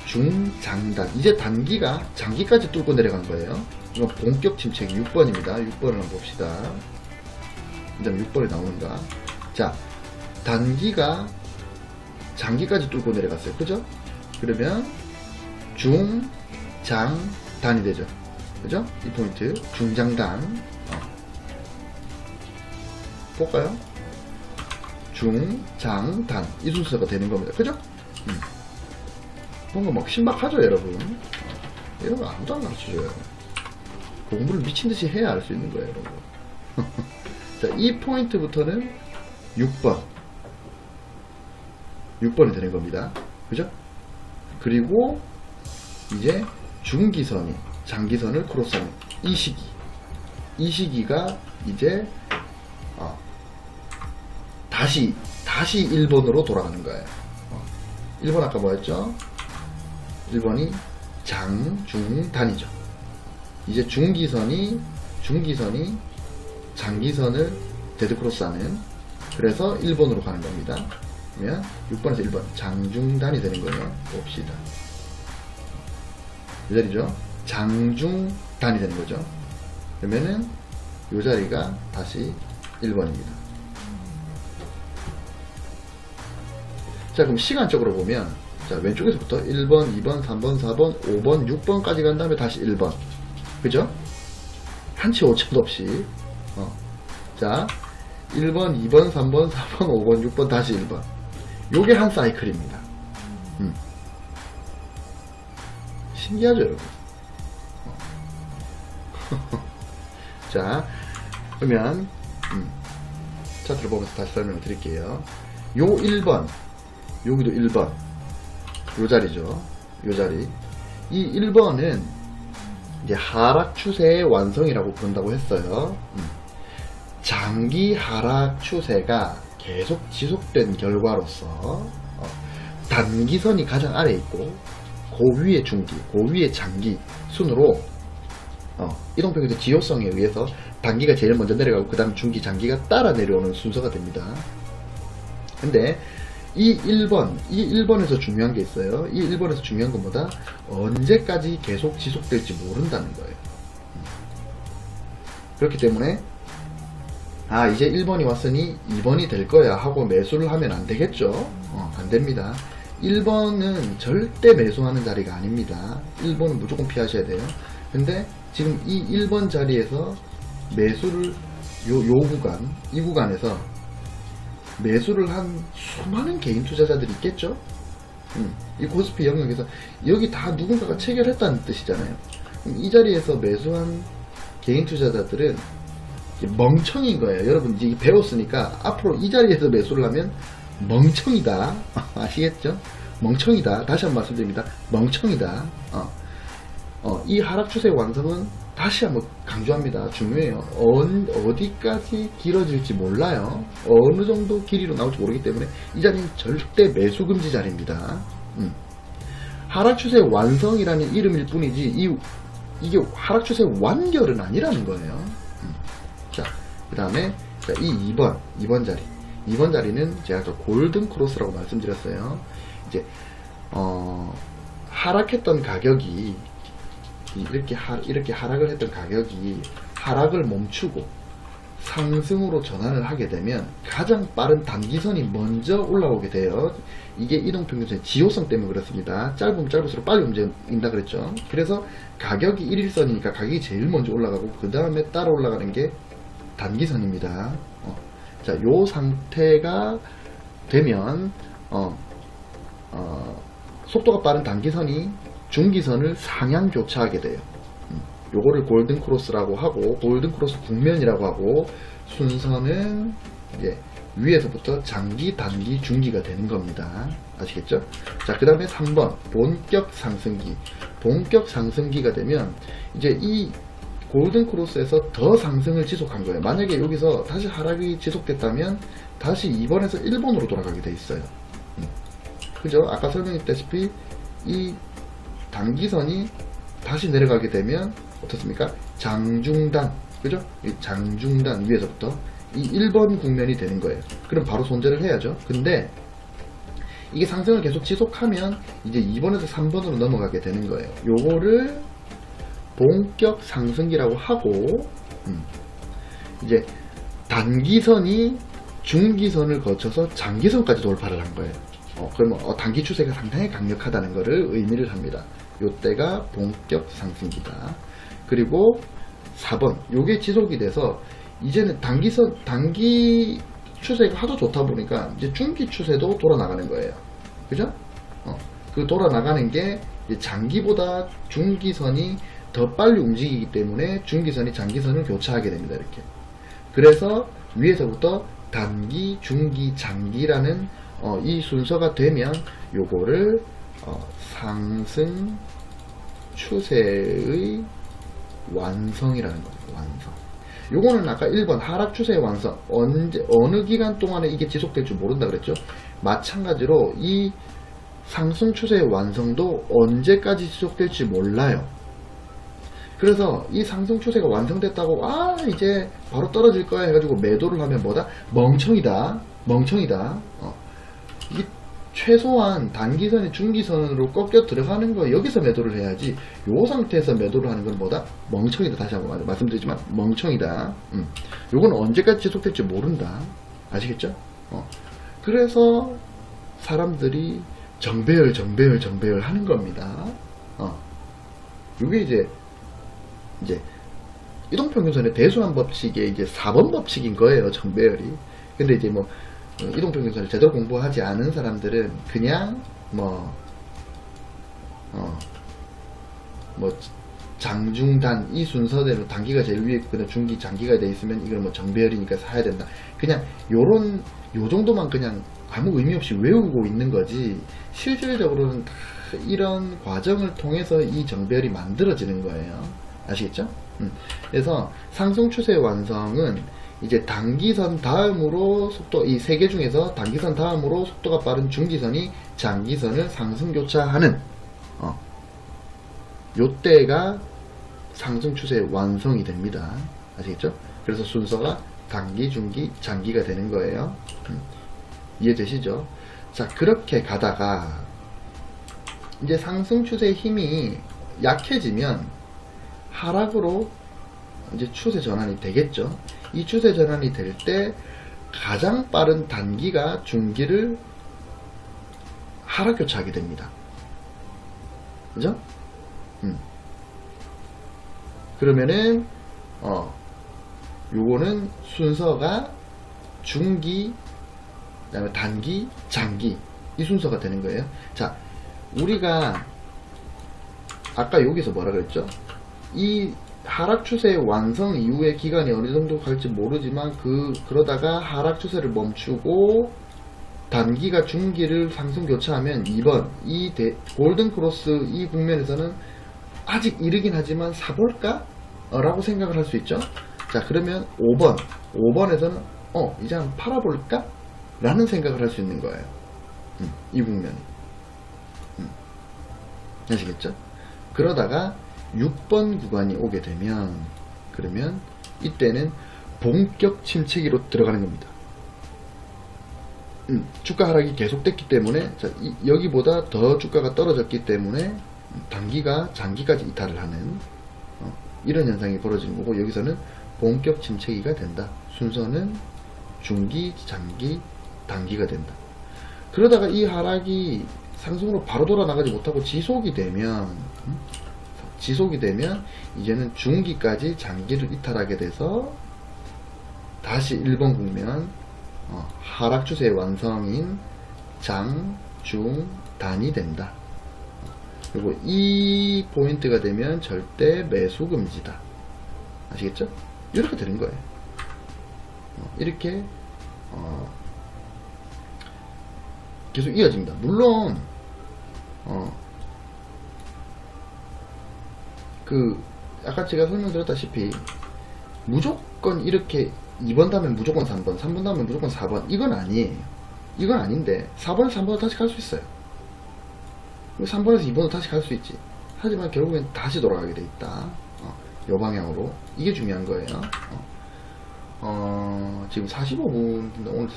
중장단. 이제 단기가 장기까지 뚫고 내려간 거예요. 이건 본격 침체기 6번입니다. 6번을 한번 봅시다. 그 다음에 6번이 나오는가. 자, 단기가 장기까지 뚫고 내려갔어요. 그죠? 그러면 중, 장, 단이 되죠. 그죠? 이 포인트. 중장단. 볼까요? 중, 장, 단. 이 순서가 되는 겁니다. 그죠? 뭔가 막 신박하죠, 여러분? 이런 거 아무도 안 가르쳐줘요. 공부를 미친듯이 해야 알 수 있는 거예요, 여러분. 자, 이 포인트부터는 6번. 6번이 되는 겁니다. 그죠? 그리고 이제 중기선이 장기선을 크로스하는 이 시기. 이 시기가 이제 다시 1번으로 돌아가는 거예요. 1번 아까 뭐였죠? 1번이 장, 중, 단이죠. 이제 중기선이 장기선을 데드크로스하는, 그래서 1번으로 가는 겁니다. 그러면 6번에서 1번 장중단이 되는 거예요. 봅시다. 이 자리죠. 장중단이 되는 거죠. 그러면은 이 자리가 다시 1번입니다. 자, 그럼 시간적으로 보면, 자, 왼쪽에서부터 1번, 2번, 3번, 4번, 5번, 6번까지 간 다음에 다시 1번. 그죠? 한치 오차도 없이. 자, 1번, 2번, 3번, 4번, 5번, 6번, 다시 1번. 요게 한 사이클입니다. 신기하죠, 여러분? 자, 그러면, 차트를 보면서 다시 설명을 드릴게요. 요 1번, 여기도 1번, 요 자리죠. 요 자리. 이 1번은 이제 하락 추세의 완성이라고 부른다고 했어요. 장기 하락 추세가 계속 지속된 결과로서 단기선이 가장 아래에 있고 그 위에 중기, 그 위에 장기 순으로 이동평균의 지효성에 의해서 단기가 제일 먼저 내려가고 그 다음 중기, 장기가 따라 내려오는 순서가 됩니다. 근데 이 1번에서 중요한 게 있어요. 이 1번에서 중요한 건 뭐다? 언제까지 계속 지속될지 모른다는 거예요. 그렇기 때문에 이제 1번이 왔으니 2번이 될 거야 하고 매수를 하면 안 되겠죠. 안 됩니다. 1번은 절대 매수하는 자리가 아닙니다. 1번은 무조건 피하셔야 돼요. 근데 지금 이 1번 자리에서 매수를 이 구간에서 매수를 한 수많은 개인 투자자들이 있겠죠. 이 코스피 영역에서 여기 다 누군가가 체결했다는 뜻이잖아요. 이 자리에서 매수한 개인 투자자들은 멍청인 거예요. 여러분 이제 배웠으니까 앞으로 이 자리에서 매수를 하면 멍청이다. 아시겠죠? 멍청이다. 다시 한번 말씀드립니다. 멍청이다. 이 하락 추세 완성은 다시 한번 강조합니다. 중요해요. 어디까지 길어질지 몰라요. 어느 정도 길이로 나올지 모르기 때문에 이 자리는 절대 매수 금지 자리입니다. 하락 추세 완성이라는 이름일 뿐이지 이게 하락 추세 완결은 아니라는 거예요. 자, 그 다음에 이 2번 자리. 2번 자리는 제가 아까 골든 크로스라고 말씀드렸어요. 이제 하락했던 가격이 이렇게 하락을 했던 가격이 하락을 멈추고 상승으로 전환을 하게 되면 가장 빠른 단기선이 먼저 올라오게 돼요. 이게 이동평균선의 지효성 때문에 그렇습니다. 짧으면 짧을수록 빨리 움직인다 그랬죠. 그래서 가격이 1일선이니까 가격이 제일 먼저 올라가고 그 다음에 따라 올라가는 게 단기선입니다. 자, 요 상태가 되면 속도가 빠른 단기선이 중기선을 상향 교차하게 돼요. 요거를 골든 크로스라고 하고 골든 크로스 국면이라고 하고 순서는 이제 위에서부터 장기, 단기, 중기가 되는 겁니다. 아시겠죠? 자, 그 다음에 3번 본격 상승기. 본격 상승기가 되면 이제 이 골든 크로스에서 더 상승을 지속한 거예요. 만약에 여기서 다시 하락이 지속됐다면 다시 2번에서 1번으로 돌아가게 돼 있어요. 그죠? 아까 설명했다시피 이 단기선이 다시 내려가게 되면 어떻습니까? 장중단, 그죠? 이 장중단 위에서부터 이 1번 국면이 되는 거예요. 그럼 바로 손절을 해야죠. 근데 이게 상승을 계속 지속하면 이제 2번에서 3번으로 넘어가게 되는 거예요. 요거를 본격 상승기라고 하고, 이제 단기선이 중기선을 거쳐서 장기선까지 돌파를 한 거예요. 그러면 단기 추세가 상당히 강력하다는 것을 의미를 합니다. 요때가 본격 상승기다. 그리고 4번, 요게 지속이 돼서 이제는 단기 추세가 하도 좋다 보니까 이제 중기 추세도 돌아나가는 거예요. 그죠? 그 돌아나가는 게 장기보다 중기선이 더 빨리 움직이기 때문에 중기선이 장기선을 교차하게 됩니다. 이렇게. 그래서 위에서부터 단기, 중기, 장기라는 이 순서가 되면 요거를 상승 추세의 완성이라는 겁니다. 완성. 요거는 아까 1번 하락 추세의 완성, 어느 기간 동안에 이게 지속될 줄 모른다 그랬죠. 마찬가지로 이 상승 추세의 완성도 언제까지 지속될지 몰라요. 그래서 이 상승 추세가 완성됐다고 이제 바로 떨어질 거야 해가지고 매도를 하면 뭐다? 멍청이다. 이게 최소한 단기선이 중기선으로 꺾여 들어가는 거 여기서 매도를 해야지. 요 상태에서 매도를 하는 건 뭐다? 멍청이다. 다시 한번 말씀드리지만 멍청이다. 요건 언제까지 지속될지 모른다. 아시겠죠? 그래서 사람들이 정배열 하는 겁니다. 요게 이제 이동평균선의 대수한 법칙의 이제 4번 법칙인 거예요. 정배열이. 근데 이제 뭐 이동평균선을 제대로 공부하지 않은 사람들은 그냥 장중단 이 순서대로 단기가 제일 위에 있거나 중기 장기가 돼 있으면 이걸 뭐 정배열이니까 사야 된다. 그냥 요 정도만 그냥 아무 의미 없이 외우고 있는 거지. 실질적으로는 다 이런 과정을 통해서 이 정배열이 만들어지는 거예요. 아시겠죠? 그래서 상승 추세 완성은 이제 단기선 다음으로 이 세 개 중에서 단기선 다음으로 속도가 빠른 중기선이 장기선을 상승 교차하는 요때가 상승 추세 완성이 됩니다. 아시겠죠? 그래서 순서가 단기, 중기, 장기가 되는 거예요. 이해되시죠? 자, 그렇게 가다가 이제 상승 추세의 힘이 약해지면 하락으로 이제 추세 전환이 되겠죠. 이 추세 전환이 될 때 가장 빠른 단기가 중기를 하락 교차하게 됩니다. 그죠? 그러면은 요거는 순서가 중기, 그다음에 단기, 장기 이 순서가 되는 거예요. 자, 우리가 아까 여기서 뭐라 그랬죠? 이 하락 추세의 완성 이후의 기간이 어느 정도 갈지 모르지만 그러다가 하락 추세를 멈추고 단기가 중기를 상승 교차하면 2번 이 골든 크로스 이 국면에서는 아직 이르긴 하지만 사볼까? 라고 생각을 할 수 있죠. 자, 그러면 5번에서는 이제 한번 팔아볼까? 라는 생각을 할 수 있는 거예요. 이 국면이. 아시겠죠? 그러다가 6번 구간이 오게 되면 그러면 이때는 본격 침체기로 들어가는 겁니다. 주가 하락이 계속됐기 때문에 여기보다 더 주가가 떨어졌기 때문에 단기가 장기까지 이탈을 하는 이런 현상이 벌어지는 거고, 여기서는 본격 침체기가 된다. 순서는 중기, 장기, 단기가 된다. 그러다가 이 하락이 상승으로 바로 돌아나가지 못하고 지속이 되면 이제는 중기까지 장기를 이탈하게 돼서 다시 1번 국면 하락 추세의 완성인 장, 중, 단이 된다. 그리고 이 포인트가 되면 절대 매수 금지다. 아시겠죠? 이렇게 되는 거예요. 이렇게 계속 이어집니다. 물론 아까 제가 설명드렸다시피 무조건 이렇게 2번 다음에 무조건 3번, 3번 다음에 무조건 4번, 이건 아니에요. 이건 아닌데 4번에서 3번으로 다시 갈 수 있어요. 3번에서 2번으로 다시 갈 수 있지. 하지만 결국엔 다시 돌아가게 돼 있다. 요 방향으로. 이게 중요한 거예요. 지금 45분, 오늘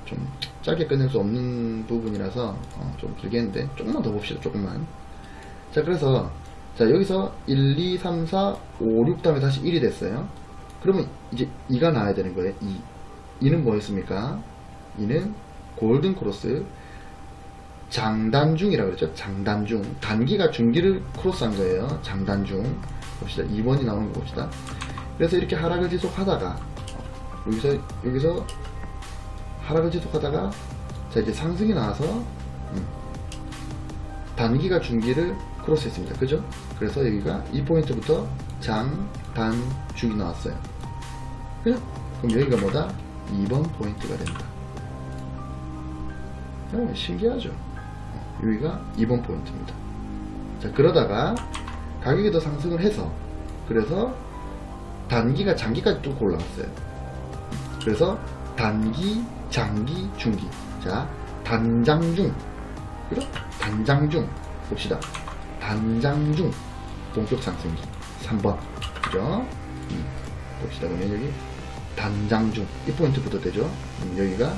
좀 짧게 끝낼 수 없는 부분이라서 좀 길게 했는데 조금만 더 봅시다. 조금만. 자, 그래서 자, 여기서 1, 2, 3, 4, 5, 6 다음에 다시 1이 됐어요. 그러면 이제 2가 나와야 되는 거예요. 2. 2는 뭐였습니까? 2는 골든 크로스 장단중이라고 그랬죠. 장단중. 단기가 중기를 크로스한 거예요. 장단중. 봅시다. 2번이 나오는 거 봅시다. 그래서 이렇게 하락을 지속하다가 여기서 하락을 지속하다가 자, 이제 상승이 나와서 단기가 중기를 크로스했습니다. 그죠? 그래서 여기가 이 포인트부터 장, 단, 중이 나왔어요. 그죠? 그럼 여기가 뭐다? 2번 포인트가 된다. 신기하죠? 여기가 2번 포인트입니다. 자, 그러다가 가격이 더 상승을 해서 그래서 단기가 장기까지 쭉 올라갔어요. 그래서 단기, 장기, 중기. 자, 단장중. 그죠? 단장중. 봅시다. 단장중. 본격 상승기. 3번. 그죠? 봅시다. 그러면 여기 단장중. 이 포인트부터 되죠? 여기가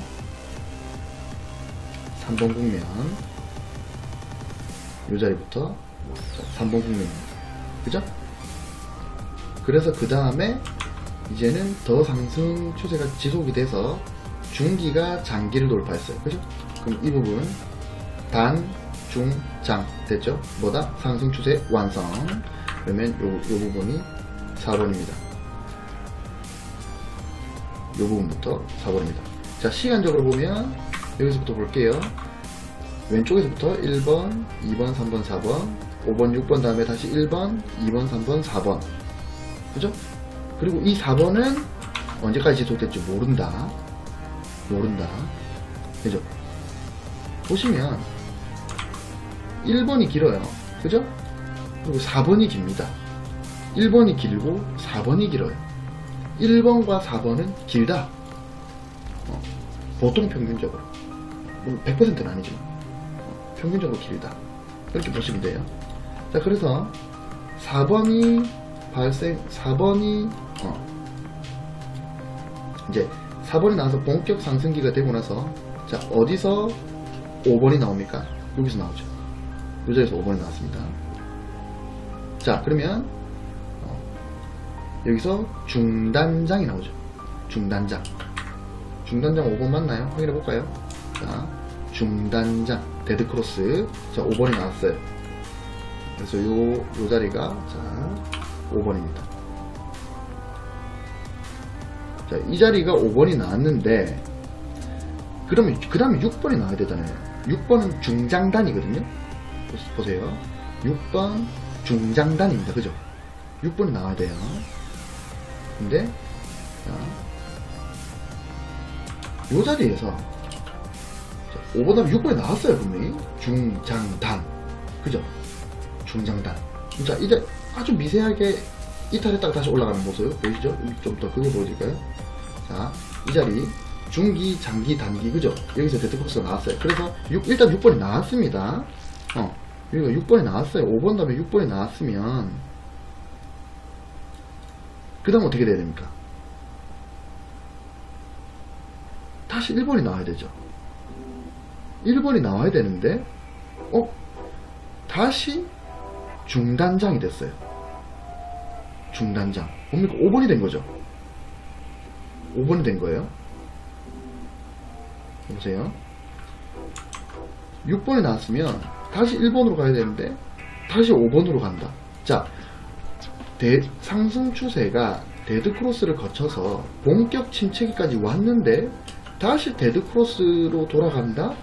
3번 국면. 이 자리부터 3번 국면입니다. 그죠? 그래서 그 다음에 이제는 더 상승 추세가 지속이 돼서 중기가 장기를 돌파했어요. 그죠? 그럼 이 부분 단, 중, 장 됐죠? 뭐다? 상승 추세 완성. 그러면 요 부분이 4번입니다. 요 부분부터 4번입니다. 자, 시간적으로 보면 여기서부터 볼게요. 왼쪽에서부터 1번, 2번, 3번, 4번, 5번, 6번 다음에 다시 1번, 2번, 3번, 4번. 그죠? 그리고 이 4번은 언제까지 지속될지 모른다. 그죠? 보시면 1번이 길어요. 그죠? 그리고 4번이 깁니다. 1번이 길고 4번이 길어요. 1번과 4번은 길다. 보통 평균적으로. 100%는 아니지만 평균적으로 길다. 이렇게 보시면 돼요. 자, 그래서 4번이 이제 4번이 나와서 본격 상승기가 되고 나서 자, 어디서 5번이 나옵니까? 여기서 나오죠. 이 자리에서 5번이 나왔습니다. 자, 그러면 여기서 중단장이 나오죠. 중단장 5번 맞나요? 확인해 볼까요? 자, 중단장 데드크로스. 자, 5번이 나왔어요. 그래서 요 자리가 자 5번입니다. 자, 이 자리가 5번이 나왔는데 그러면 그 다음에 6번이 나와야 되잖아요. 6번은 중장단이거든요. 보세요. 6번 중장단입니다. 그죠? 6번이 나와야 돼요. 근데 자, 요 자리에서 5번 다음에 6번이 나왔어요. 분명히 중장단. 그죠? 중장단. 자, 이제 아주 미세하게 이탈했다가 다시 올라가는 모습 보이시죠? 좀 더 크게 보여줄까요? 자, 이 자리 중기, 장기, 단기. 그죠? 여기서 데드크로스가 나왔어요. 그래서 일단 6번이 나왔습니다. 여기가 6번이 나왔어요. 5번 다음에 6번이 나왔으면 그 다음 어떻게 돼야 됩니까? 다시 1번이 나와야 되죠. 1번이 나와야 되는데 다시 중단장이 됐어요. 중단장. 뭡니까? 5번이 된 거죠. 5번이 된 거예요. 보세요. 6번이 나왔으면 다시 1번으로 가야 되는데 다시 5번으로 간다. 자, 상승 추세가 데드크로스를 거쳐서 본격 침체기까지 왔는데 다시 데드크로스로 돌아간다?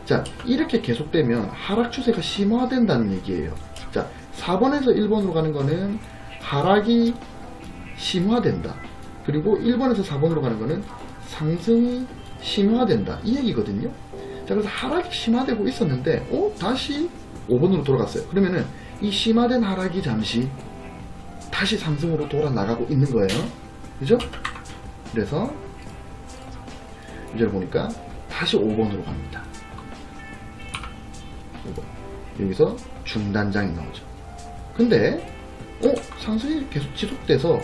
자, 이렇게 계속되면 하락 추세가 심화된다는 얘기예요. 자, 4번에서 1번으로 가는 거는 하락이 심화된다. 그리고 1번에서 4번으로 가는 거는 상승이 심화된다. 이 얘기거든요. 자, 그래서 하락이 심화되고 있었는데 다시 5번으로 돌아갔어요. 그러면은 이 심화된 하락이 잠시 다시 상승으로 돌아 나가고 있는 거예요. 그죠? 그래서 이제 보니까 다시 5번으로 갑니다. 5번. 여기서 중단장이 나오죠. 근데 상승이 계속 지속돼서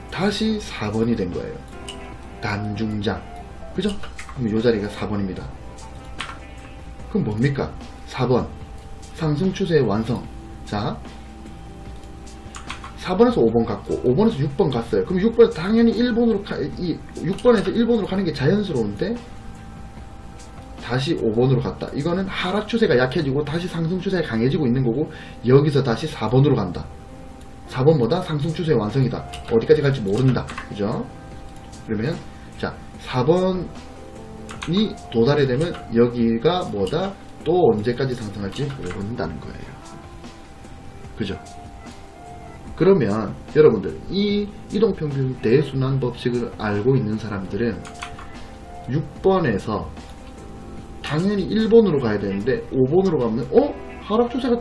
다시 4번이 된 거예요. 단중장. 그죠? 그럼 이 자리가 4번입니다. 그럼 뭡니까? 4번. 상승 추세의 완성. 자, 4번에서 5번 갔고 5번에서 6번 갔어요. 그럼 6번에서 당연히 6번에서 1번으로 가는 게 자연스러운데 다시 5번으로 갔다. 이거는 하락 추세가 약해지고 다시 상승 추세가 강해지고 있는 거고, 여기서 다시 4번으로 간다. 4번보다 상승 추세의 완성이다. 어디까지 갈지 모른다. 그죠? 그러면 자, 4번이 도달이 되면 여기가 뭐다? 또 언제까지 상승할지 모른다는 거예요. 그죠? 그러면 여러분들 이 이동평균 대순환 법칙을 알고 있는 사람들은 6번에서 당연히 1번으로 가야 되는데 5번으로 가면 하락 추세가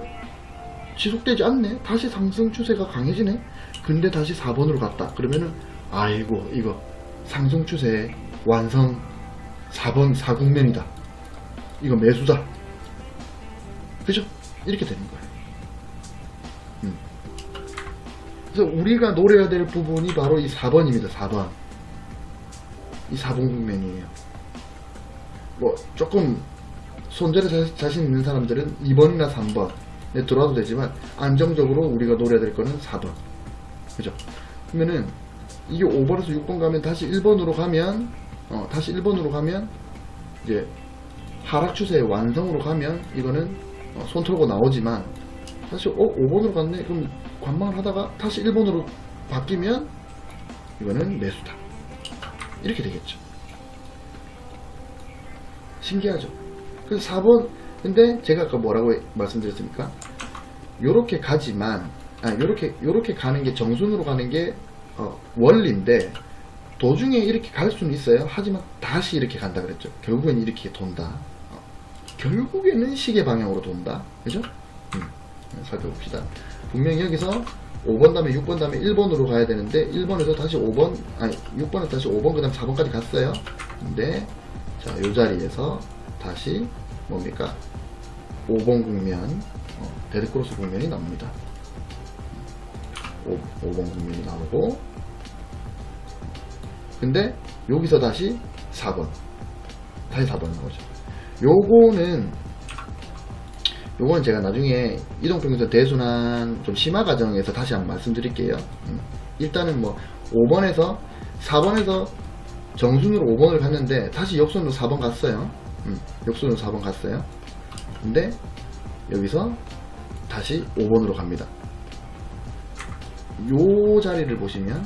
지속되지 않네. 다시 상승 추세가 강해지네. 근데 다시 4번으로 갔다. 그러면은 아이고 이거 상승 추세의 완성 4번 4국면이다. 이거 매수다. 그죠? 이렇게 되는 거예요. 그래서 우리가 노려야 될 부분이 바로 이 4번입니다. 4번. 이 4번 국면이에요. 뭐 조금 손절에 자신 있는 사람들은 2번이나 3번에 들어와도 되지만 안정적으로 우리가 노려야 될 거는 4번. 그죠? 그러면은 이게 5번에서 6번 가면 다시 1번으로 가면 다시 1번으로 가면 이제 하락 추세의 완성으로 가면 이거는 손 털고 나오지만, 사실 5번으로 갔네. 그럼 관망을 하다가 다시 1번으로 바뀌면 이거는 매수다. 이렇게 되겠죠. 신기하죠. 그래서 4번, 근데 제가 아까 뭐라고 말씀드렸습니까? 요렇게 가지만, 요렇게 가는 게 정순으로 가는 게 원리인데, 도중에 이렇게 갈 수는 있어요. 하지만 다시 이렇게 간다 그랬죠. 결국엔 이렇게 돈다. 결국에는 시계 방향으로 돈다. 그죠? 살펴봅시다. 분명히 여기서 5번 다음에 6번 다음에 1번으로 가야 되는데 1번에서 다시 5번, 6번에서 다시 5번 그 다음 4번까지 갔어요. 근데 자, 요 자리에서 다시 뭡니까? 5번 국면, 데드크로스 국면이 나옵니다. 5번 국면이 나오고, 근데 여기서 다시 4번, 다시 4번 나오죠. 요거는 제가 나중에 이동평균선 대순환 좀 심화 과정에서 다시 한번 말씀드릴게요. 일단은 뭐 5번에서 4번에서 정순으로 5번을 갔는데 다시 역순으로 4번 갔어요. 역순으로 4번 갔어요. 근데 여기서 다시 5번으로 갑니다. 요 자리를 보시면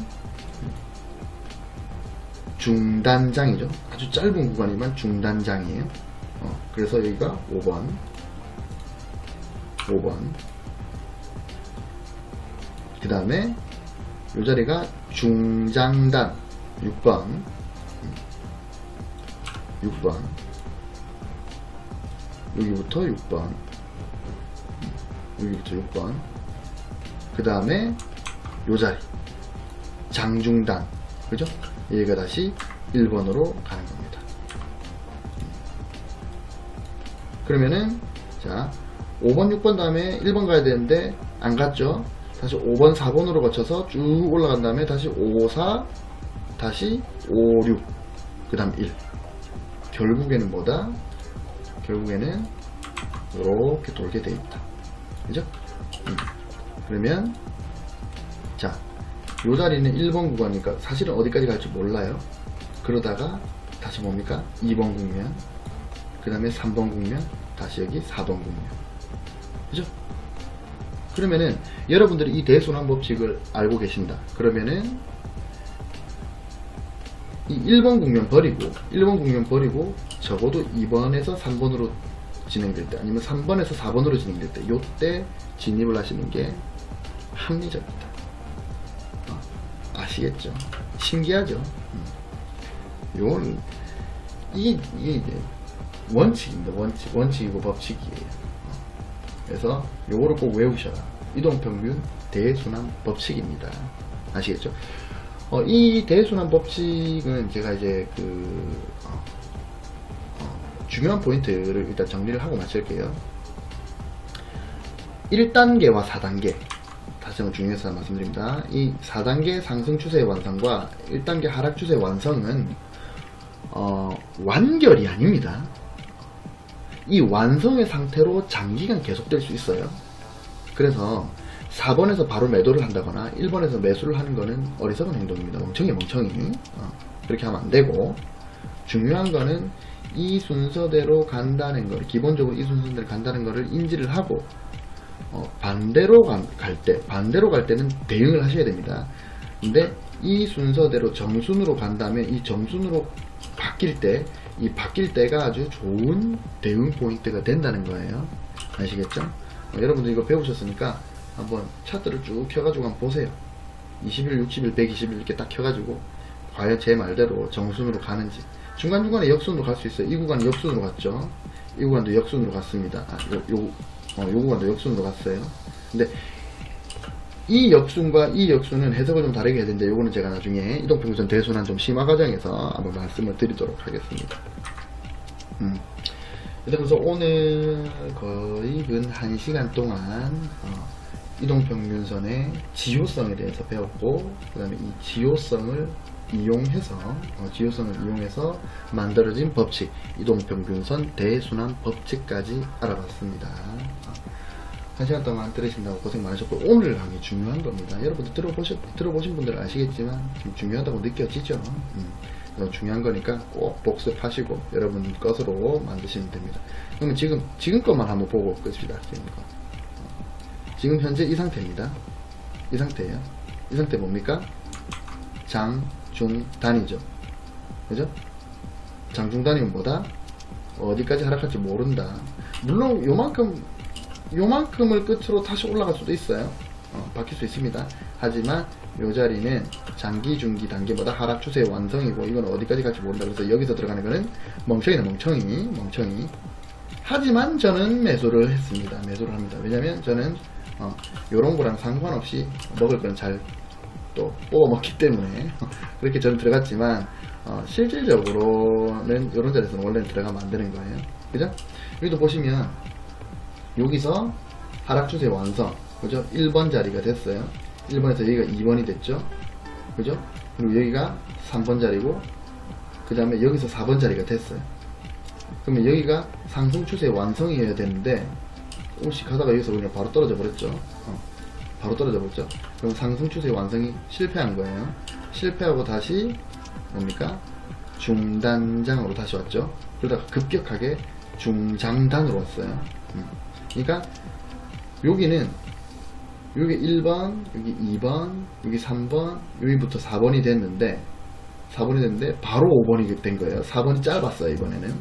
중단장이죠. 아주 짧은 구간이지만 중단장이에요. 그래서 여기가 5번, 그 다음에 이 자리가 중장단 6번, 여기부터 6번, 그 다음에 이 자리 장중단, 그죠? 얘가 다시 1번으로 가는 겁니다. 그러면은 자, 5번 6번 다음에 1번 가야 되는데 안 갔죠. 다시 5번 4번으로 거쳐서 쭉 올라간 다음에 다시 5 4 다시 5 6 그 다음 1. 결국에는 뭐다? 결국에는 이렇게 돌게 돼 있다. 그죠? 그러면 자, 요 자리는 1번 구간이니까 사실은 어디까지 갈지 몰라요. 그러다가 다시 뭡니까? 2번 국면, 그 다음에 3번 국면, 다시 여기 4번 국면. 그죠? 그러면은 여러분들이 이 대순환 법칙을 알고 계신다. 그러면은 이 1번 국면 버리고 적어도 2번에서 3번으로 진행될 때, 아니면 3번에서 4번으로 진행될 때, 요때 진입을 하시는 게 합리적이다. 아시겠죠? 신기하죠? 요건 이게 원칙입니다. 원칙이고 법칙이에요. 그래서 요거를 꼭 외우셔라. 이동평균 대순환 법칙입니다. 아시겠죠? 이 대순환 법칙은 제가 이제 중요한 포인트를 일단 정리를 하고 마칠게요. 1단계와 4단계 다시 한번 중요해서 말씀드립니다. 이 4단계 상승 추세의 완성과 1단계 하락 추세의 완성은 완결이 아닙니다. 이 완성의 상태로 장기간 계속될 수 있어요. 그래서 4번에서 바로 매도를 한다거나 1번에서 매수를 하는 거는 어리석은 행동입니다. 멍청이. 그렇게 하면 안 되고, 중요한 거는 이 순서대로 간다는 걸, 기본적으로 이 순서대로 간다는 거를 인지를 하고, 반대로 갈 때는 대응을 하셔야 됩니다. 근데 이 순서대로 정순으로 간다면 이 정순으로 바뀔 때, 이 바뀔 때가 아주 좋은 대응 포인트가 된다는 거예요. 아시겠죠? 여러분들 이거 배우셨으니까 한번 차트를 쭉 켜가지고 한번 보세요. 20일, 60일, 120일 이렇게 딱 켜가지고 과연 제 말대로 정순으로 가는지. 중간중간에 역순으로 갈 수 있어요. 이 구간이 역순으로 갔죠. 이 구간도 역순으로 갔습니다. 요 구간도 역순으로 갔어요. 근데 이 역순과 이 역순은 해석을 좀 다르게 해야 되는데, 요거는 제가 나중에 이동평균선 대순환 좀 심화 과정에서 한번 말씀을 드리도록 하겠습니다. 그래서 오늘 거의 근 1시간 동안 이동평균선의 지효성에 대해서 배웠고, 그 다음에 이 지효성을 이용해서 만들어진 법칙, 이동평균선 대순환 법칙까지 알아봤습니다. 1시간 동안 들으신다고 고생 많으셨고, 오늘 강의 중요한 겁니다. 여러분들 들어보신 분들은 아시겠지만 좀 중요하다고 느껴지죠. 중요한 거니까 꼭 복습하시고 여러분 것으로 만드시면 됩니다. 그러면 지금 것만 한번 보고 끝입니다. 지금 현재 이 상태입니다. 이 상태예요. 이 상태 뭡니까? 장, 중, 단이죠. 그죠? 장, 중, 단이면 뭐다? 어디까지 하락할지 모른다. 물론 요만큼을 끝으로 다시 올라갈 수도 있어요. 바뀔 수 있습니다. 하지만 요 자리는 장기, 중기, 단기보다 하락 추세의 완성이고, 이건 어디까지 갈지 모른다. 그래서 여기서 들어가는 거는 멍청이. 하지만 저는 매수를 했습니다. 매수를 합니다. 왜냐면 저는 요런 거랑 상관없이 먹을 건 잘 또 뽑아 먹기 때문에 그렇게 저는 들어갔지만, 실질적으로는 요런 자리에서는 원래는 들어가면 안 되는 거예요. 그죠? 여기도 보시면 여기서 하락 추세 완성, 그죠? 1번 자리가 됐어요. 1번에서 여기가 2번이 됐죠. 그죠? 그리고 여기가 3번 자리고, 그 다음에 여기서 4번 자리가 됐어요. 그러면 여기가 상승 추세 완성이어야 되는데, 조금씩 가다가 여기서 그냥 바로 떨어져 버렸죠. 그럼 상승 추세 완성이 실패한 거예요. 실패하고 다시 뭡니까? 중단장으로 다시 왔죠. 그러다가 급격하게 중장단으로 왔어요. 그러니까 여기는 여기 1번, 여기 2번, 여기 3번, 여기부터 4번이 됐는데 바로 5번이 된 거예요. 4번이 짧았어요. 이번에는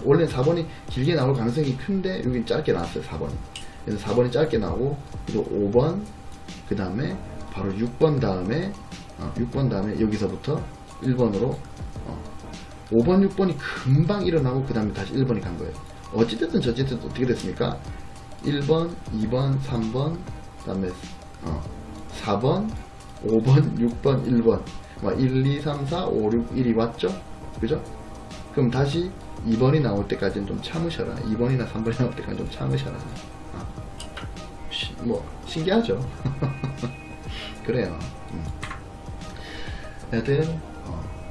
원래는 4번이 길게 나올 가능성이 큰데 여기는 짧게 나왔어요. 4번이. 그래서 4번이 짧게 나오고, 그리고 5번, 그 다음에 바로 6번 다음에 6번 다음에 여기서부터 1번으로 5번, 6번이 금방 일어나고, 그 다음에 다시 1번이 간 거예요. 어찌됐든 저찌됐든 어떻게 됐습니까? 1번, 2번, 3번, 그 다음에 4번, 5번, 6번, 1번 1, 2, 3, 4, 5, 6, 1이 왔죠? 그죠? 그럼 다시 2번이 나올 때까지는 좀 참으셔라. 2번이나 3번이 나올 때까지 좀 참으셔라. 뭐 신기하죠? 그래요. 여튼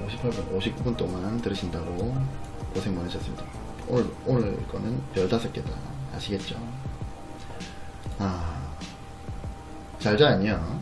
58분, 59분 동안 들으신다고 고생 많으셨습니다. 오늘 거는 별 5개다. 아시겠죠? 잘 자, 안녕.